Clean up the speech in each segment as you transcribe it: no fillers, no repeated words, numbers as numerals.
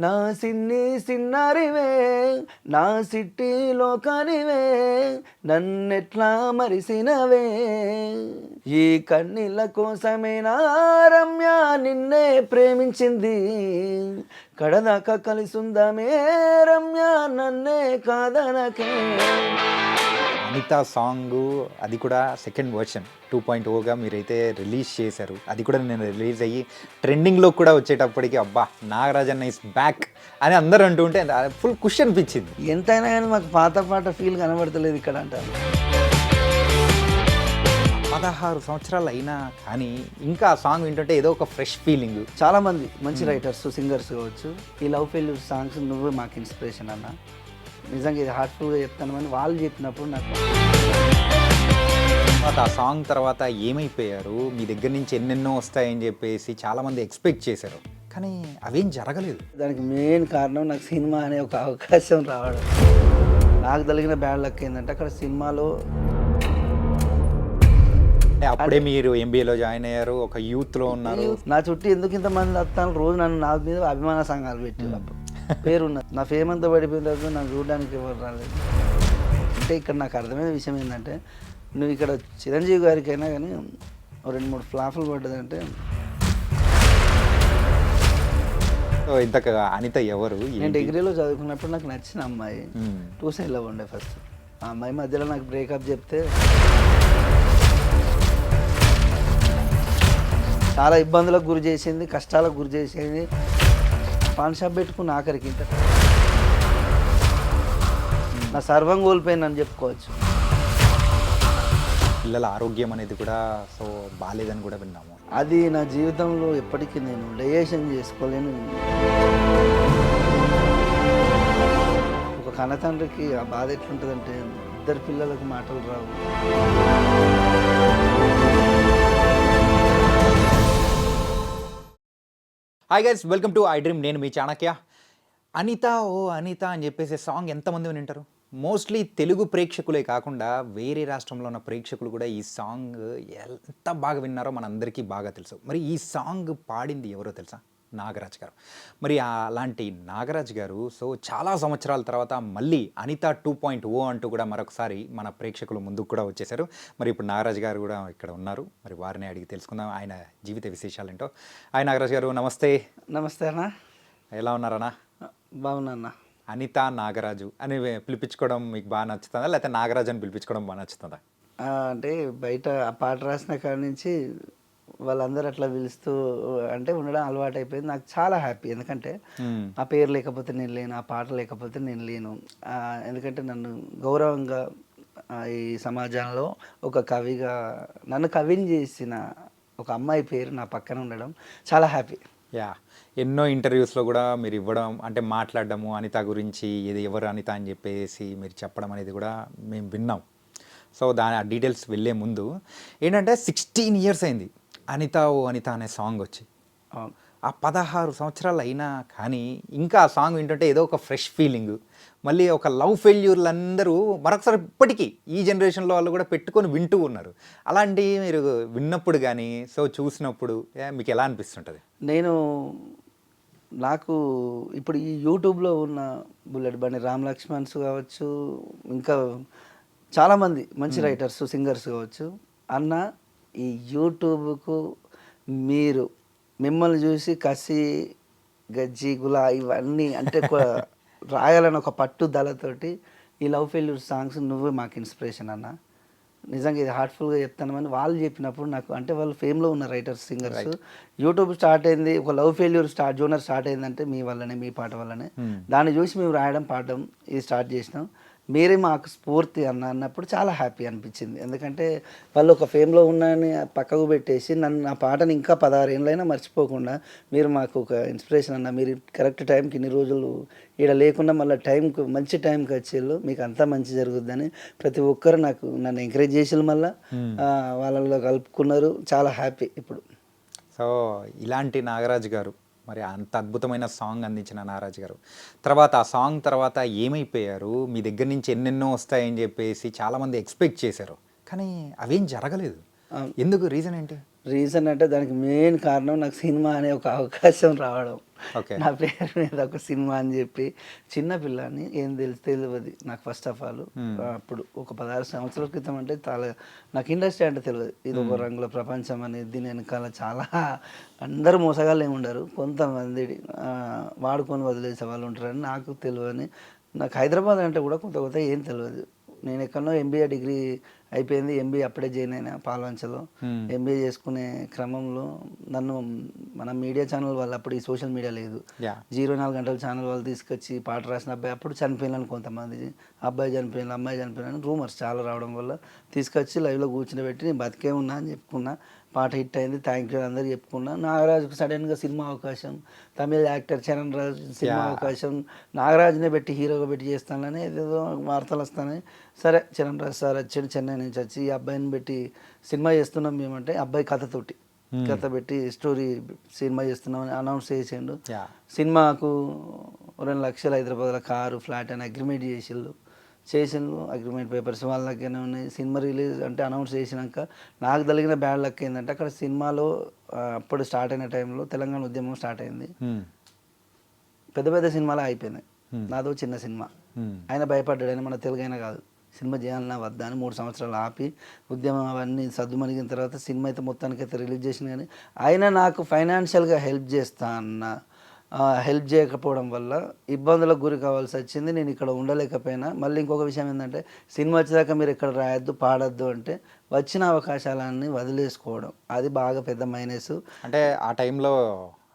నా సిన్ని సిన్నారివే నా సిట్టిలో కానివే నన్నెట్లా మరిసినవే ఈ కన్నీళ్ళ కోసమేనా రమ్య నిన్నే ప్రేమించింది కడదాకా కలిసుందమే రమ్య నన్నే కాదనకే. అనిత సాంగ్ అది కూడా సెకండ్ వర్షన్ 2.0గా మీరైతే రిలీజ్ చేశారు. అది కూడా నేను రిలీజ్ అయ్యి ట్రెండింగ్లో కూడా వచ్చేటప్పటికి అబ్బా నాగరాజన్న ఇస్ బ్యాక్ అని అందరూ అంటూ ఉంటే ఫుల్ ఖుషి అనిపించింది. ఎంతైనా కానీ మాకు పాత పాట ఫీల్ కనబడతలేదు ఇక్కడ అంటారు. 16 సంవత్సరాలు అయినా కానీ ఇంకా ఆ సాంగ్ వింటుంటే ఏదో ఒక ఫ్రెష్ ఫీలింగ్. చాలామంది మంచి రైటర్స్ సింగర్స్ కావచ్చు ఈ లవ్ ఫెయిల్యూర్ సాంగ్స్ నువ్వే మాకు ఇన్స్పిరేషన్ అన్న. నిజంగా ఇది హార్ట్ఫుల్గా చెప్తాను అని వాళ్ళు చెప్పినప్పుడు నాకు ఆ సాంగ్ తర్వాత ఏమైపోయారు, మీ దగ్గర నుంచి ఎన్నెన్నో వస్తాయని చెప్పేసి చాలామంది ఎక్స్పెక్ట్ చేశారు, కానీ అవేం జరగలేదు. దానికి మెయిన్ కారణం నాకు సినిమా అనే ఒక అవకాశం రావడం. నాకు కలిగిన బ్యాడ్ లక్ ఏంటంటే అక్కడ సినిమాలో అప్పుడే మీరు ఎంబీఏలో జాయిన్ అయ్యారు, ఒక యూత్లో ఉన్నారు. నా చుట్టూ ఎందుకు ఇంతమంది వస్తాను రోజు నన్ను నా మీద అభిమాన సంఘాలు పెట్టేటప్పుడు పేరున్నది. నా ఫేమ్ అంతా పడిపోయిన తర్వాత నన్ను చూడడానికి ఎవరు రాలేదు. అంటే ఇక్కడ నాకు అర్థమైన విషయం ఏంటంటే నువ్వు ఇక్కడ చిరంజీవి గారికైనా కానీ 2-3 ఫ్లాపులు పడ్డదంటే. ఇంతగా అనిత ఎవరు? నేను డిగ్రీలో చదువుకున్నప్పుడు నాకు నచ్చిన అమ్మాయి 2 సైడ్లో ఉండే ఫస్ట్. ఆ అమ్మాయి మధ్యలో నాకు బ్రేకప్ చెప్తే చాలా ఇబ్బందులకు గురి చేసింది, కష్టాలకు గురి చేసింది. పాన్ షాప్ పెట్టుకుని ఆఖరికి ఇంత నా సర్వం కోల్పోయిందని చెప్పుకోవచ్చు. పిల్లల ఆరోగ్యం అనేది కూడా సో బాగాలేదని కూడా విన్నాము. అది నా జీవితంలో ఎప్పటికీ నేను డైజెషన్ చేసుకోలేను. ఒక కన్నతండ్రికి ఆ బాధ ఎట్లుంటుందంటే 2 పిల్లలకు మాటలు రావు. Hi guys, welcome to I dream. నేను మీ చాణక్య. అనిత ఓ అనిత అని చెప్పేసి సాంగ్ ఎంతమంది వింటారు? మోస్ట్లీ తెలుగు ప్రేక్షకులే కాకుండా వేరే రాష్ట్రంలో ఉన్న ప్రేక్షకులు కూడా ఈ సాంగ్ ఎంత బాగా విన్నారో మనందరికీ బాగా తెలుసు. మరి ఈ సాంగ్ పాడింది ఎవరో తెలుసా? నాగరాజ్ గారు. మరి అలాంటి నాగరాజ్ గారు సో చాలా సంవత్సరాల తర్వాత మళ్ళీ అనిత 2.0 అంటూ కూడా మరొకసారి మన ప్రేక్షకులు ముందుకు కూడా వచ్చేసారు. మరి ఇప్పుడు నాగరాజ్ గారు కూడా ఇక్కడ ఉన్నారు. మరి వారిని అడిగి తెలుసుకుందాం ఆయన జీవిత విశేషాలు ఏంటో. హాయ్ నాగరాజ్ గారు, నమస్తే. నమస్తే అన్న, ఎలా ఉన్నారన్నా? బాగున్నా. అనిత నాగరాజు అని పిలిపించుకోవడం మీకు బాగా నచ్చుతుందా, లేకపోతే నాగరాజు అని పిలిపించుకోవడం బాగా నచ్చుతుందా? అంటే బయట ఆ పాట రాసిన కాడి నుంచి వాళ్ళందరూ అట్లా పిలుస్తూ అంటే ఉండడం అలవాటు అయిపోయింది. నాకు చాలా హ్యాపీ, ఎందుకంటే ఆ పేరు లేకపోతే నేను లేను, ఆ పాట లేకపోతే నేను లేను. ఎందుకంటే నన్ను గౌరవంగా ఈ సమాజంలో ఒక కవిగా నన్ను కవిని చేసిన ఒక అమ్మాయి పేరు నా పక్కన ఉండడం చాలా హ్యాపీ. యా, ఎన్నో ఇంటర్వ్యూస్లో కూడా మీరు ఇవ్వడం అంటే మాట్లాడడము అనిత గురించి, ఇది ఎవరు అనిత అని చెప్పేసి మీరు చెప్పడం అనేది కూడా మేము విన్నాం. సో దాని ఆ డీటెయిల్స్ వెళ్ళే ముందు ఏంటంటే 16 ఇయర్స్ అయింది అనిత ఓ అనిత అనే సాంగ్ వచ్చి. ఆ 16 సంవత్సరాలు అయినా కానీ ఇంకా ఆ సాంగ్ వింటుంటే ఏదో ఒక ఫ్రెష్ ఫీలింగ్. మళ్ళీ ఒక లవ్ ఫెయిల్యూర్లు అందరూ మరొకసారి ఇప్పటికీ ఈ జనరేషన్లో వాళ్ళు కూడా పెట్టుకొని వింటూ ఉన్నారు. అలాంటి మీరు విన్నప్పుడు కానీ సో చూసినప్పుడు మీకు ఎలా అనిపిస్తుంటుంది? నాకు ఇప్పుడు ఈ యూట్యూబ్లో ఉన్న బుల్లెట్ బండి రామ్ లక్ష్మణ్స్ కావచ్చు, ఇంకా చాలామంది మంచి రైటర్స్ సింగర్స్ కావచ్చు, అన్న ఈ యూట్యూబ్కు మిమ్మల్ని చూసి కసి గజ్జి గులా ఇవన్నీ అంటే రాయాలని ఒక పట్టుదలతోటి ఈ లవ్ ఫెయిల్యూర్ సాంగ్స్ నువ్వే మాకు ఇన్స్పిరేషన్ అన్న. నిజంగా ఇది హార్ట్ఫుల్గా చెప్తాను అని వాళ్ళు చెప్పినప్పుడు నాకు, అంటే వాళ్ళు ఫేమ్లో ఉన్న రైటర్స్ సింగర్స్, యూట్యూబ్ స్టార్ట్ అయింది ఒక లవ్ ఫెయిల్యూర్ జోనర్ స్టార్ట్ అయిందంటే మీ వల్లనే, మీ పాట వల్లనే. దాన్ని చూసి మేము రాయడం పాడడం ఇది స్టార్ట్ చేసినాం. మీరే మాకు స్ఫూర్తి అన్నప్పుడు చాలా హ్యాపీ అనిపించింది. ఎందుకంటే వాళ్ళు ఒక ఫేమ్లో ఉన్నాయని పక్కకు పెట్టేసి నా పాటని ఇంకా 16 ఏళ్ళైనా మర్చిపోకుండా మీరు మాకు ఒక ఇన్స్పిరేషన్ అన్న. మీరు కరెక్ట్ టైంకి ఇన్ని రోజులు ఇక్కడ లేకుండా మళ్ళీ టైంకి మంచి టైంకి వచ్చేళ్ళు, మీకు అంతా మంచి జరుగుద్దని ప్రతి ఒక్కరు నన్ను ఎంకరేజ్ చేసేళ్ళు, మళ్ళీ వాళ్ళలో కలుపుకున్నారు. చాలా హ్యాపీ ఇప్పుడు. సో ఇలాంటి నాగరాజు గారు, మరి అంత అద్భుతమైన సాంగ్ అందించిన నాగరాజ్ గారు తర్వాత ఆ సాంగ్ తర్వాత ఏమైపోయారు, మీ దగ్గర నుంచి ఎన్నెన్నో వస్తాయని చెప్పేసి చాలామంది ఎక్స్పెక్ట్ చేశారు, కానీ అవేం జరగలేదు. ఎందుకు? రీజన్ ఏంటి? రీజన్ అంటే దానికి మెయిన్ కారణం నాకు సినిమా అనే ఒక అవకాశం రావడం. ఓకే. నా పేరు మీద ఒక సినిమా అని చెప్పి చిన్న పిల్లని ఏం తెలియదు నాకు ఫస్ట్ ఆఫ్ ఆల్. అప్పుడు ఒక 16 సంవత్సరాల క్రితం అంటే చాలా నాకు ఇండస్ట్రీ అంటే తెలియదు. ఇది ఒక రంగుల ప్రపంచం అని దీని వెనకాల చాలా అందరూ మోసగాళ్ళు ఏమి ఉండరు, కొంతమంది వాడుకొని వదిలేసే వాళ్ళు ఉంటారని నాకు తెలియని. నాకు హైదరాబాద్ అంటే కూడా కొంత కొంత ఏం తెలియదు. నేను ఎక్కడో ఎంబీఏ డిగ్రీ అయిపోయింది, ఎంబీఏ అప్పుడే జాయిన్ అయినా పాల్వంచలో. ఎంబీఏ చేసుకునే క్రమంలో నన్ను మన మీడియా ఛానల్ వాళ్ళు, అప్పుడు ఈ సోషల్ మీడియా లేదు, 24 గంటల ఛానల్ వాళ్ళు తీసుకొచ్చి పాట రాసిన అబ్బాయి అప్పుడు చనిపోయినాను, కొంతమంది అబ్బాయి చనిపోయిన అమ్మాయి చనిపోయినాను రూమర్స్ చాలా రావడం వల్ల తీసుకొచ్చి లైవ్లో కూర్చుని నేను బతికే ఉన్నా అని చెప్పుకున్నా. పాట హిట్ అయింది, థ్యాంక్ యూ అందరూ చెప్పుకున్నా. నాగరాజుకు సడన్గా సినిమా అవకాశం, తమిళ యాక్టర్ చరణ్ రాజు సినిమా అవకాశం, నాగరాజునే పెట్టి హీరోగా పెట్టి చేస్తానని ఏదేదో వార్తలు వస్తాయి. సరే చరణ్ రాజు సార్ వచ్చాడు చెన్నై నుంచి వచ్చి, ఈ అబ్బాయిని పెట్టి సినిమా చేస్తున్నాం మేమంటే, అబ్బాయి కథతోటి కథ పెట్టి స్టోరీ సినిమా చేస్తున్నామని అనౌన్స్ చేసిండు. సినిమాకు 2 లక్షలు హైదరాబాద్లో కారు ఫ్లాట్ అని అగ్రిమెంట్ చేసిండు. అగ్రిమెంట్ పేపర్స్ వాళ్ళ దగ్గరనే ఉన్నాయి. సినిమా రిలీజ్ అంటే అనౌన్స్ చేసినాక నాకు కలిగిన బ్యాడ్ లక్ ఏంటంటే, అక్కడ సినిమాలో అప్పుడు స్టార్ట్ అయిన టైంలో తెలంగాణ ఉద్యమం స్టార్ట్ అయింది. పెద్ద పెద్ద సినిమాలు అయిపోయినాయి, నాదో చిన్న సినిమా. ఆయన భయపడ్డాడు, ఆయన మన తెలుగైనా కాదు, సినిమా చేయాలన్నా వద్దా అని 3 సంవత్సరాలు ఆపి ఉద్యమం అవన్నీ సద్దుమణిగిన తర్వాత సినిమా అయితే మొత్తానికైతే రిలీజ్ చేసిన. కానీ ఆయన నాకు ఫైనాన్షియల్గా హెల్ప్ చేస్తా అన్న హెల్ప్ చేయకపోవడం వల్ల ఇబ్బందులకు గురి కావాల్సి వచ్చింది. నేను ఇక్కడ ఉండలేకపోయినా. మళ్ళీ ఇంకొక విషయం ఏంటంటే, సినిమా వచ్చేదాకా మీరు ఎక్కడ రాయొద్దు పాడొద్దు అంటే వచ్చిన అవకాశాలన్నీ వదిలేసుకోవడం, అది బాగా పెద్ద మైనస్. అంటే ఆ టైంలో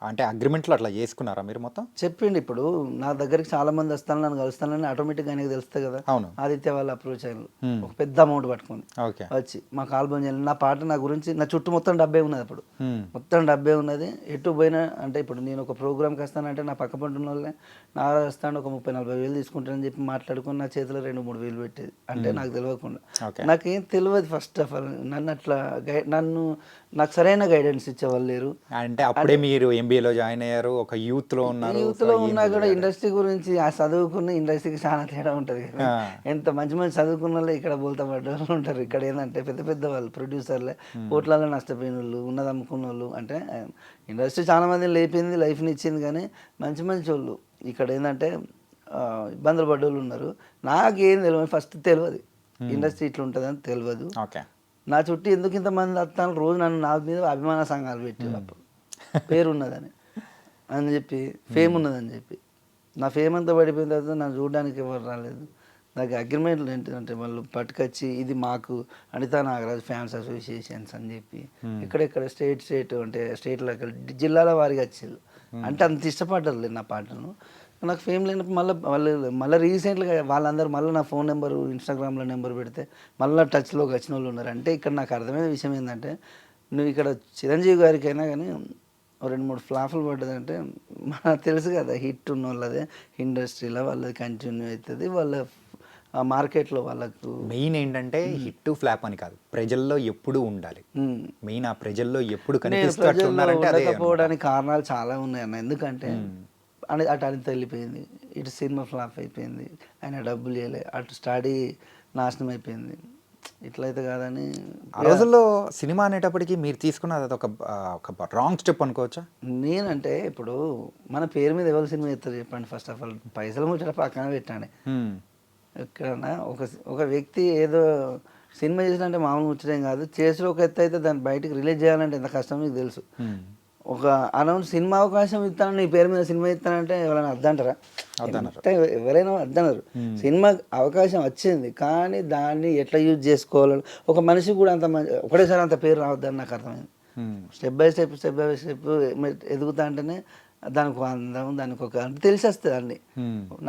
అంటే అగ్రిమెంట్లో అట్లా చేసుకున్నారా మీరు మొత్తం? చెప్పిండు. ఇప్పుడు నా దగ్గరికి చాలా మంది వస్తాను, నన్ను కలుస్తానని ఆటోమేటిక్గా ఆయనకి తెలుస్తుంది కదా. అవును. ఆదిత్య వాళ్ళు అప్రోచ్ అయ్యారు ఒక పెద్ద అమౌంట్ పట్టుకొని వచ్చి మాకు ఆల్బమ్ చేయాలి. నా పాట నా గురించి నా చుట్టూ మొత్తం డబ్బే ఉన్నది, అప్పుడు మొత్తం డబ్బే ఉన్నది. ఎటు పోయినా అంటే ఇప్పుడు నేను ఒక ప్రోగ్రామ్కి వస్తానంటే నా పక్క పంట ఉన్న వాళ్ళే నా వస్తాను ఒక 30-40 వేలు తీసుకుంటానని చెప్పి మాట్లాడుకుని నా చేతిలో 2-3 వేలు పెట్టేది, అంటే నాకు తెలియకుండా. నాకేం తెలియదు ఫస్ట్ ఆఫ్ ఆల్. నన్ను అట్లా నాకు సరైన గైడెన్స్ ఇచ్చేవాళ్ళు లేరు. అంటే అప్పుడే మీరు ఎంబీఏలో జాయిన్ అయ్యారు, ఒక యూత్లో ఉన్నారు. యూత్లో ఉన్నా కూడా ఇండస్ట్రీ గురించి ఆ చదువుకున్న ఇండస్ట్రీకి చాలా తేడా ఉంటుంది కదా. ఎంత మంచి మంచి చదువుకున్న వాళ్ళు ఇక్కడ బోల్తా పడ్డ వాళ్ళు ఉంటారు. ఇక్కడ ఏంటంటే పెద్ద పెద్ద వాళ్ళు ప్రొడ్యూసర్లే కోట్లలో నష్టపోయిన వాళ్ళు, ఉన్నది అమ్ముకున్న వాళ్ళు. అంటే ఇండస్ట్రీ చాలా మంది లేపింది, లైఫ్ని ఇచ్చింది, కానీ మంచి మంచి వాళ్ళు ఇక్కడ ఏంటంటే ఇబ్బందులు పడ్డ వాళ్ళు ఉన్నారు. నాకేం తెలియదు, ఫస్ట్ తెలియదు ఇండస్ట్రీ ఇట్లా ఉంటుందని తెలియదు. నా చుట్టూ ఎందుకు ఇంతమంది వస్తాను రోజు నన్ను నా మీద అభిమాన సంఘాలు పెట్టారు. అప్పుడు పేరు ఉన్నదని అని చెప్పి, ఫేమ్ ఉన్నదని చెప్పి, నా ఫేమ్ అంతా పడిపోయిన తర్వాత నన్ను చూడడానికి ఎవరు రాలేదు. నాకు అగ్రిమెంట్లు ఏంటంటే వాళ్ళు పట్టుకొచ్చి ఇది మాకు అనితా నాగరాజ్ ఫ్యాన్స్ అసోసియేషన్స్ అని చెప్పి ఎక్కడెక్కడ స్టేట్ అంటే స్టేట్లో జిల్లాల వారికి వచ్చేది. అంటే అంత ఇష్టపడ్డారు నా పాటను. నాకు ఫేమ్ లేనప్పుడు మళ్ళీ రీసెంట్గా వాళ్ళందరూ మళ్ళీ నా ఫోన్ నెంబరు ఇన్స్టాగ్రామ్లో నెంబర్ పెడితే మళ్ళీ టచ్లోకి వచ్చిన వాళ్ళు ఉన్నారు. అంటే ఇక్కడ నాకు అర్థమైన విషయం ఏంటంటే, నువ్వు ఇక్కడ చిరంజీవి గారికైనా కానీ 2-3 ఫ్లాపులు పడ్డదంటే మనకు తెలుసు కదా, హిట్ ఉన్న వాళ్ళదే ఇండస్ట్రీలో వాళ్ళది కంటిన్యూ అవుతుంది, వాళ్ళ మార్కెట్లో వాళ్ళకు మెయిన్ ఏంటంటే హిట్ ఫ్లాప్ అని కాదు, ప్రజల్లో ఎప్పుడు ఉండాలి. మెయిన్ ఆ ప్రజల్లో ఎప్పుడు ఉండకపోవడానికి కారణాలు చాలా ఉన్నాయి అన్న. ఎందుకంటే అటు అనిత వెళ్ళిపోయింది, ఇటు సినిమా ఫ్లాప్ అయిపోయింది, ఆయన డబ్బులు ఇవ్వలే, అటు స్టడీ నాశనం అయిపోయింది. ఇట్లయితే కాదని ఆ రోజుల్లో సినిమా అనేటప్పటికీ మీరు తీసుకున్నది అది ఒక రాంగ్ స్టెప్ అనుకోవచ్చా? నేనంటే ఇప్పుడు మన పేరు మీద ఎవరు సినిమా చేస్తారు చెప్పండి. ఫస్ట్ ఆఫ్ ఆల్ పైసలు ముచ్చట పక్కన పెట్టండి. ఎక్కడన్నా ఒక వ్యక్తి ఏదో సినిమా చేసినంటే మామూలు ముచ్చటేం కాదు, చేసిన ఒక ఎత్తు అయితే దాన్ని బయటకు రిలీజ్ చేయాలంటే ఎంత కష్టం మీకు తెలుసు. ఒక అనౌన్స్ సినిమా అవకాశం ఇస్తాను, నీ పేరు మీద సినిమా ఇస్తానంటే ఎవరైనా అద్దంటారా? ఎవరైనా అద్దనరు. సినిమా అవకాశం వచ్చింది, కానీ దాన్ని ఎట్లా యూజ్ చేసుకోవాలని ఒక మనిషి కూడా అంత ఒకటేసారి అంత పేరు రావద్దని నాకు అర్థమైంది. స్టెప్ బై స్టెప్ ఎదుగుతా అంటేనే దానికి ఒక అందం, దానికి ఒక తెలిసేస్తుంది అన్ని.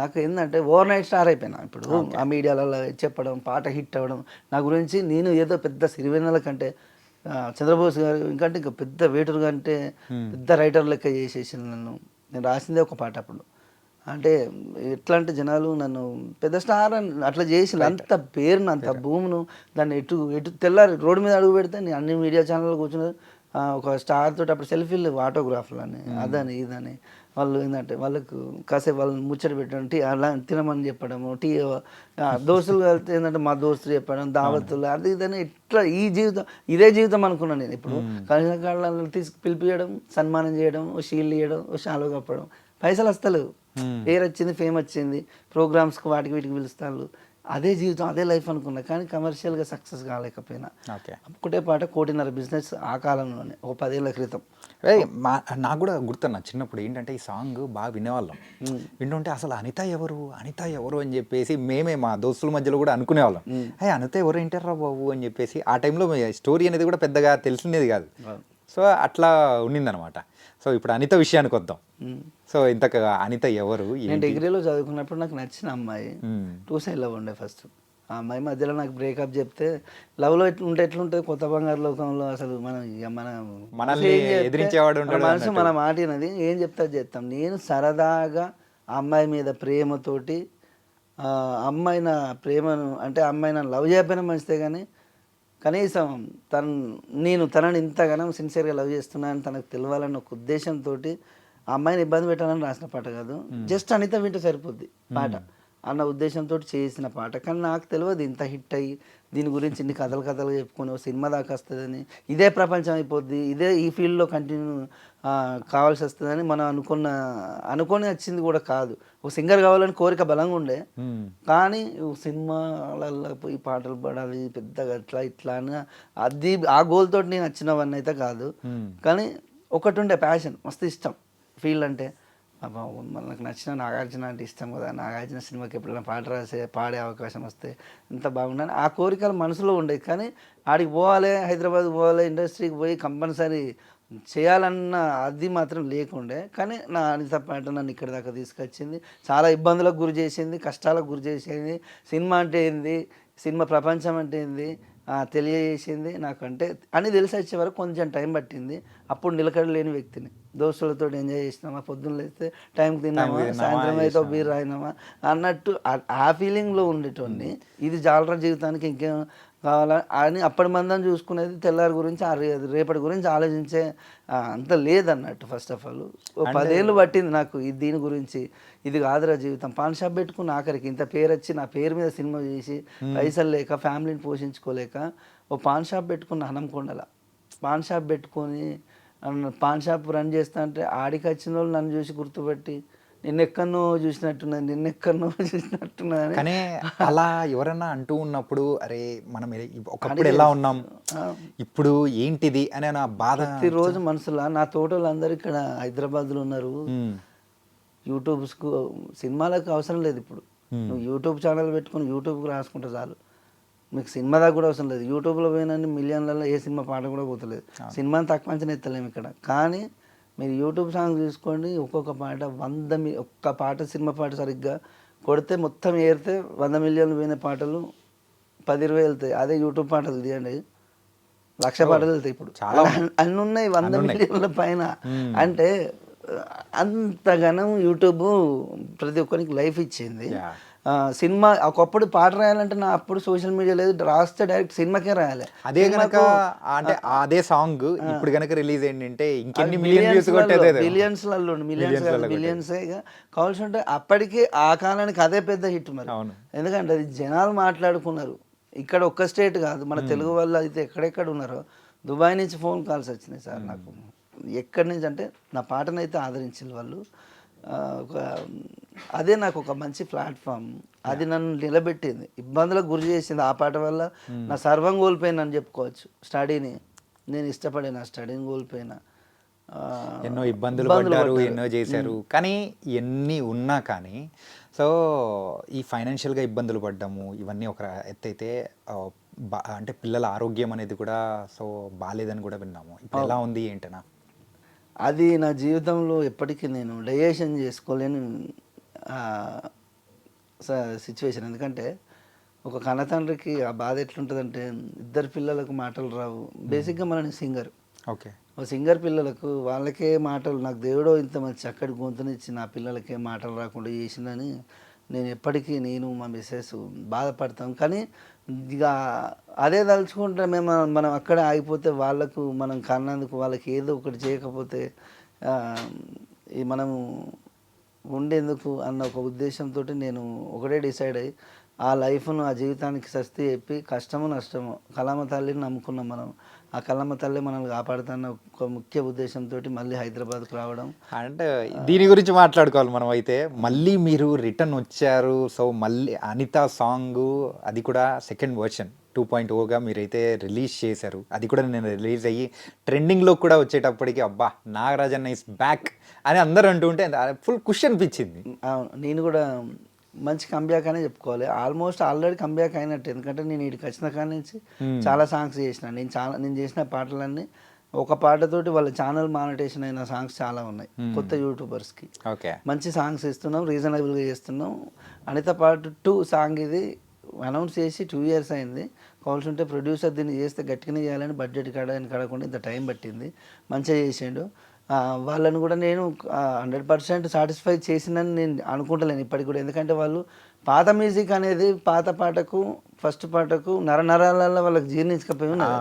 నాకు ఏంటంటే ఓవర్ నైట్ స్టార్ అయిపోయినా. ఇప్పుడు ఆ మీడియాలలో చెప్పడం, పాట హిట్ అవ్వడం, నా గురించి నేను ఏదో పెద్ద సిరివెన్నెల కంటే చంద్రబోస్ గారు ఇంకంటే ఇంకా పెద్ద వేటర్ కంటే పెద్ద రైటర్ లెక్క చేసేసింది నన్ను. నేను రాసిందే ఒక పాట అప్పుడు. అంటే ఎట్లా అంటే జనాలు నన్ను పెద్ద స్టార్ అని అట్లా చేసి అంత పేరును, అంత భూమును, దాన్ని ఎటు తెల్లారి రోడ్డు మీద అడుగు పెడితే నేను అన్ని మీడియా ఛానల్లో కూర్చున్నారు, ఒక స్టార్ తోటి అప్పుడు సెల్ఫీలు ఆటోగ్రాఫ్లు అని అదని ఇదని వాళ్ళు ఏంటంటే వాళ్ళకు కాసేపు వాళ్ళని ముచ్చట పెట్టడం టీ అలా తినమని చెప్పడము టీ దోస్తులు కలిస్తే ఏంటంటే మా దోస్తులు చెప్పడం దావతులు అది ఇదని ఇట్లా ఈ జీవితం ఇదే జీవితం అనుకున్నాను నేను ఇప్పుడు కలిసిన కాళ్ళని పిలిపియడం సన్మానం చేయడం ఓ షీల్డ్ ఇవ్వడం ఓ షాలు కప్పడం పైసలు వస్తలేవు పేరు వచ్చింది ఫేమ్ వచ్చింది ప్రోగ్రామ్స్కి వాటికి వీటికి పిలుస్తాను అదే జీవితం అదే లైఫ్ అనుకున్నా కానీ కమర్షియల్గా సక్సెస్ కాలేకపోయినా ఓకే. ఒకటే పాట 1.5 కోటి బిజినెస్ ఆ కాలంలోనే ఒక 10 ఏళ్ల క్రితం. నాకు కూడా గుర్తున్నా చిన్నప్పుడు ఏంటంటే ఈ సాంగ్ బాగా వినేవాళ్ళం. వింటుంటే అసలు అనిత ఎవరు అనిత ఎవరు అని చెప్పేసి మేమే మా దోస్తుల మధ్యలో కూడా అనుకునేవాళ్ళం. అనిత ఎవరు ఏంటారా బాబు అని చెప్పేసి ఆ టైంలో స్టోరీ అనేది కూడా పెద్దగా తెలిసినది కాదు. సో అట్లా ఉండిందనమాట. సో ఇప్పుడు అనిత విషయానికి వద్దాం. సో ఇంతగా అనిత ఎవరు? నేను డిగ్రీలో చదువుకున్నప్పుడు నాకు నచ్చిన అమ్మాయి 2 సైడ్ లవ్ ఉండే ఫస్ట్. ఆ అమ్మాయి మధ్యలో నాకు బ్రేకప్ చెప్తే లవ్లో ఎట్లుంటుంది కొత్త బంగారు లోకంలో అసలు మనం మనల్ని ఎదిరించేవాడు మనసు మన మాట అనేది ఏం చెప్తా చేస్తాం. నేను సరదాగా ఆ అమ్మాయి మీద ప్రేమతోటి అమ్మాయి నా ప్రేమను అంటే అమ్మాయి నన్ను లవ్ చేయకపోయినా మంచిదే కానీ కనీసం నేను తనని ఇంతగానో సిన్సియర్గా లవ్ చేస్తున్నాను తనకు తెలియాలన్న ఒక ఉద్దేశంతో ఆ అమ్మాయిని ఇబ్బంది పెట్టాలని రాసిన పాట కాదు, జస్ట్ అనిత వింటే సరిపోద్ది పాట అన్న ఉద్దేశంతో చేసిన పాట. కానీ నాకు తెలియదు ఇంత హిట్ అయ్యి దీని గురించి ఇన్ని కథలు చెప్పుకొని ఓ సినిమా దాకా వస్తుందని, ఇదే ప్రపంచం అయిపోద్ది, ఇదే ఈ ఫీల్డ్లో కంటిన్యూ కావాల్సి వస్తుందని మనం అనుకొని వచ్చింది కూడా కాదు. ఒక సింగర్ కావాలని కోరిక బలంగా ఉండే కానీ సినిమాలలో పోయి పాటలు పాడాలి పెద్దగా ఇట్లా అని అది ఆ గోల్ తోటి నేను వచ్చినవన్నీ అయితే కాదు. కానీ ఒకటి ఉండే ప్యాషన్ మస్తు ఇష్టం ఫీల్డ్ అంటే. మనకు నచ్చిన నాగార్జున అంటే ఇష్టం కదా, నాగార్జున సినిమాకి ఎప్పుడైనా పాట పాడే అవకాశం వస్తే ఎంత బాగుండని ఆ కోరికలు మనసులో ఉండేది. కానీ ఆడికి పోవాలి, హైదరాబాద్ పోవాలి, ఇండస్ట్రీకి పోయి కంపల్సరీ చేయాలన్న అది మాత్రం లేకుండే. కానీ నా అనిత పాట నన్ను ఇక్కడి దాకా తీసుకొచ్చింది, చాలా ఇబ్బందులకు గురి చేసింది, కష్టాలకు గురి చేసింది. సినిమా అంటే ఏంది, సినిమా ప్రపంచం అంటే ఏంది తెలియజేసింది నాకంటే అని తెలిసి వచ్చే వరకు కొంచెం టైం పట్టింది. అప్పుడు నిలకడలేని వ్యక్తిని, దోస్తులతో ఎంజాయ్ చేసినామా, పొద్దున్న లేస్తే టైంకి తిన్నామా, సాయంత్రం అయితే బీర్ రాయినామా అన్నట్టు ఆ ఫీలింగ్లో ఉండేటోడిని. ఇది జాలరా జీవితానికి ఇంకేం కావాలా అని అప్పటి మందం చూసుకునేది, తెల్లారి గురించి రేపటి గురించి ఆలోచించే అంత లేదన్నట్టు. ఫస్ట్ ఆఫ్ ఆల్ 10 ఏళ్ళు పట్టింది నాకు దీని గురించి. ఇది కాదురా జీవితం, పాన్ షాప్ పెట్టుకుని ఆఖరికి ఇంత పేరు వచ్చి నా పేరు మీద సినిమా చేసి పైసలు లేక ఫ్యామిలీని పోషించుకోలేక ఓ పాన్ షాప్ పెట్టుకున్న హనంకొండల పాన్ షాప్ పెట్టుకొని పాన్ షాప్ రన్ చేస్తా అంటే ఆడికి వచ్చిన వాళ్ళు నన్ను చూసి గుర్తుపెట్టి నిన్నెక్కడో చూసినట్టున్నదని. కానీ అలా ఎవరన్నా అంటూ ఉన్నప్పుడు అరే మనం ఒకప్పుడు ఎలా ఉన్నాం ఇప్పుడు ఏంటిది అనే నా బాధ ప్రతిరోజు మనసులో. నా తోటలు అందరూ ఇక్కడ హైదరాబాద్లో ఉన్నారు. యూట్యూబ్స్కు సినిమాలకు అవసరం లేదు ఇప్పుడు. నువ్వు యూట్యూబ్ ఛానల్ పెట్టుకుని యూట్యూబ్కి రాసుకుంటే చాలు, మీకు సినిమా దాకా కూడా అవసరం లేదు. యూట్యూబ్లో పోయినన్ని మిలియన్లలో ఏ సినిమా పాట కూడా పోతలేదు. సినిమాని తక్కువ అంచనా ఎత్తలేము ఇక్కడ. కానీ మీరు యూట్యూబ్ సాంగ్ చూసుకోండి, ఒక్కొక్క పాట ఒక్క పాట సినిమా పాట సరిగ్గా కొడితే మొత్తం ఏరితే 100 మిలియన్లు పోయిన పాటలు 10-20 వెళ్తాయి. అదే యూట్యూబ్ పాటలు తీయండి 1,00,000 పాటలు వెళ్తాయి. ఇప్పుడు అన్నీ ఉన్నాయి 100 మిలియన్ల పైన. అంటే అంతగానం యూట్యూబ్ ప్రతి ఒక్కరికి లైఫ్ ఇచ్చింది. సినిమా ఒకప్పుడు పాట రాయాలంటే నా అప్పుడు సోషల్ మీడియా లేదు, రాస్తే డైరెక్ట్ సినిమాకే రాయాలి. అదే కనుక అంటే అదే సాంగ్ ఇప్పుడు కనుక రిలీజ్ ఏంటంటే ఇంకెన్ని మిలియన్స్ మిలియన్సే కావాల్సి ఉంటే అప్పటికి ఆ కాలానికి అదే పెద్ద హిట్ మరి. ఎందుకంటే అది జనాలు మాట్లాడుకున్నారు. ఇక్కడ ఒక్క స్టేట్ కాదు, మన తెలుగు వాళ్ళు అయితే ఎక్కడెక్కడ ఉన్నారో. దుబాయ్ నుంచి ఫోన్ కాల్స్ వచ్చినాయి సార్ నాకు, ఎక్కడి నుంచి అంటే నా పాటనైతే ఆదరించిన వాళ్ళు. అదే నాకు ఒక మంచి ప్లాట్ఫామ్, అది నన్ను నిలబెట్టింది, ఇబ్బందులకు గురి చేసింది. ఆ పాట వల్ల నా సర్వం కోల్పోయినా అని చెప్పుకోవచ్చు. స్టడీని నేను ఇష్టపడే నా స్టడీని కోల్పోయినా, ఎన్నో ఇబ్బందులు పడ్డారు, ఎన్నో చేశారు. కానీ ఎన్ని ఉన్నా కానీ సో ఈ ఫైనాన్షియల్గా ఇబ్బందులు పడ్డాము ఇవన్నీ ఒక ఎత్తైతే అంటే పిల్లల ఆరోగ్యం అనేది కూడా సో బాగాలేదని కూడా విన్నాము. ఇప్పుడు ఎలా ఉంది ఏంటనా? అది నా జీవితంలో ఎప్పటికీ నేను డైజెషన్ చేసుకోలేని సిచ్యువేషన్. ఎందుకంటే ఒక కన్నతండ్రికి ఆ బాధ ఎట్లుంటుందంటే 2 పిల్లలకు మాటలు రావు. బేసిక్గా మన సింగర్, ఓకే, ఓ సింగర్ పిల్లలకు వాళ్ళకే మాటలు, నాకు దేవుడో ఇంత మంచి చక్కటి గొంతునిచ్చి నా పిల్లలకే మాటలు రాకుండా చేసిందని నేను ఎప్పటికీ నేను మా మిస్సెస్ బాధపడతాం. కానీ ఇక అదే తలుచుకుంటే మనం అక్కడే ఆగిపోతే వాళ్ళకు మనం కన్నందుకు వాళ్ళకి ఏదో ఒకటి చేయకపోతే ఈ మనము ఉండేందుకు అన్న ఒక ఉద్దేశంతో నేను ఒకటే డిసైడ్ అయ్యి ఆ లైఫ్ను ఆ జీవితానికి సస్తి చెప్పి కష్టము నష్టము కళామ తల్లిని నమ్ముకున్నాం మనం. ఆ కళామ తల్లి మనల్ని కాపాడుతున్న ఒక ముఖ్య ఉద్దేశంతో మళ్ళీ హైదరాబాద్కు రావడం. అంటే దీని గురించి మాట్లాడుకోవాలి మనం అయితే. మళ్ళీ మీరు రిటర్న్ వచ్చారు. సో మళ్ళీ అనిత సాంగ్ అది కూడా సెకండ్ వర్షన్ 2.0గా మీరైతే రిలీజ్ చేశారు. అది కూడా నేను రిలీజ్ అయ్యి ట్రెండింగ్లో కూడా వచ్చేటప్పటికి అబ్బా నాగరాజన్న ఇస్ బ్యాక్ అని అందరూ అంటూ ఉంటే ఫుల్ ఖుషి అనిపించింది. అవును, నేను కూడా మంచి కంబ్యాక్ అనే చెప్పుకోవాలి. ఆల్మోస్ట్ ఆల్రెడీ కంబ్యాక్ అయినట్టు. ఎందుకంటే నేను ఇక్కడికి వచ్చిన కాడి నుంచి చాలా సాంగ్స్ చేసిన. నేను చేసిన పాటలన్నీ ఒక పాటతోటి వాళ్ళ ఛానల్ మానిటేషన్ అయిన సాంగ్స్ చాలా ఉన్నాయి కొత్త యూట్యూబర్స్కి. ఓకే, మంచి సాంగ్స్ ఇస్తున్నాం, రీజనబుల్గా చేస్తున్నాం. అనిత పార్ట్ 2 సాంగ్ ఇది అనౌన్స్ చేసి 2 years అయింది. కావాల్సి ఉంటే ప్రొడ్యూసర్ దీన్ని చేస్తే గట్టిగానే చేయాలని బడ్జెట్ కడకుండా ఇంత టైం పట్టింది. మంచిగా చేసిండు. వాళ్ళని కూడా నేను 100% సాటిస్ఫై చేసిందని నేను అనుకుంటలేను ఇప్పటికి కూడా. ఎందుకంటే వాళ్ళు పాత మ్యూజిక్ అనేది పాత పాటకు ఫస్ట్ పాటకు నరాలలో వాళ్ళకి జీర్ణించకపోయి ఉన్నది.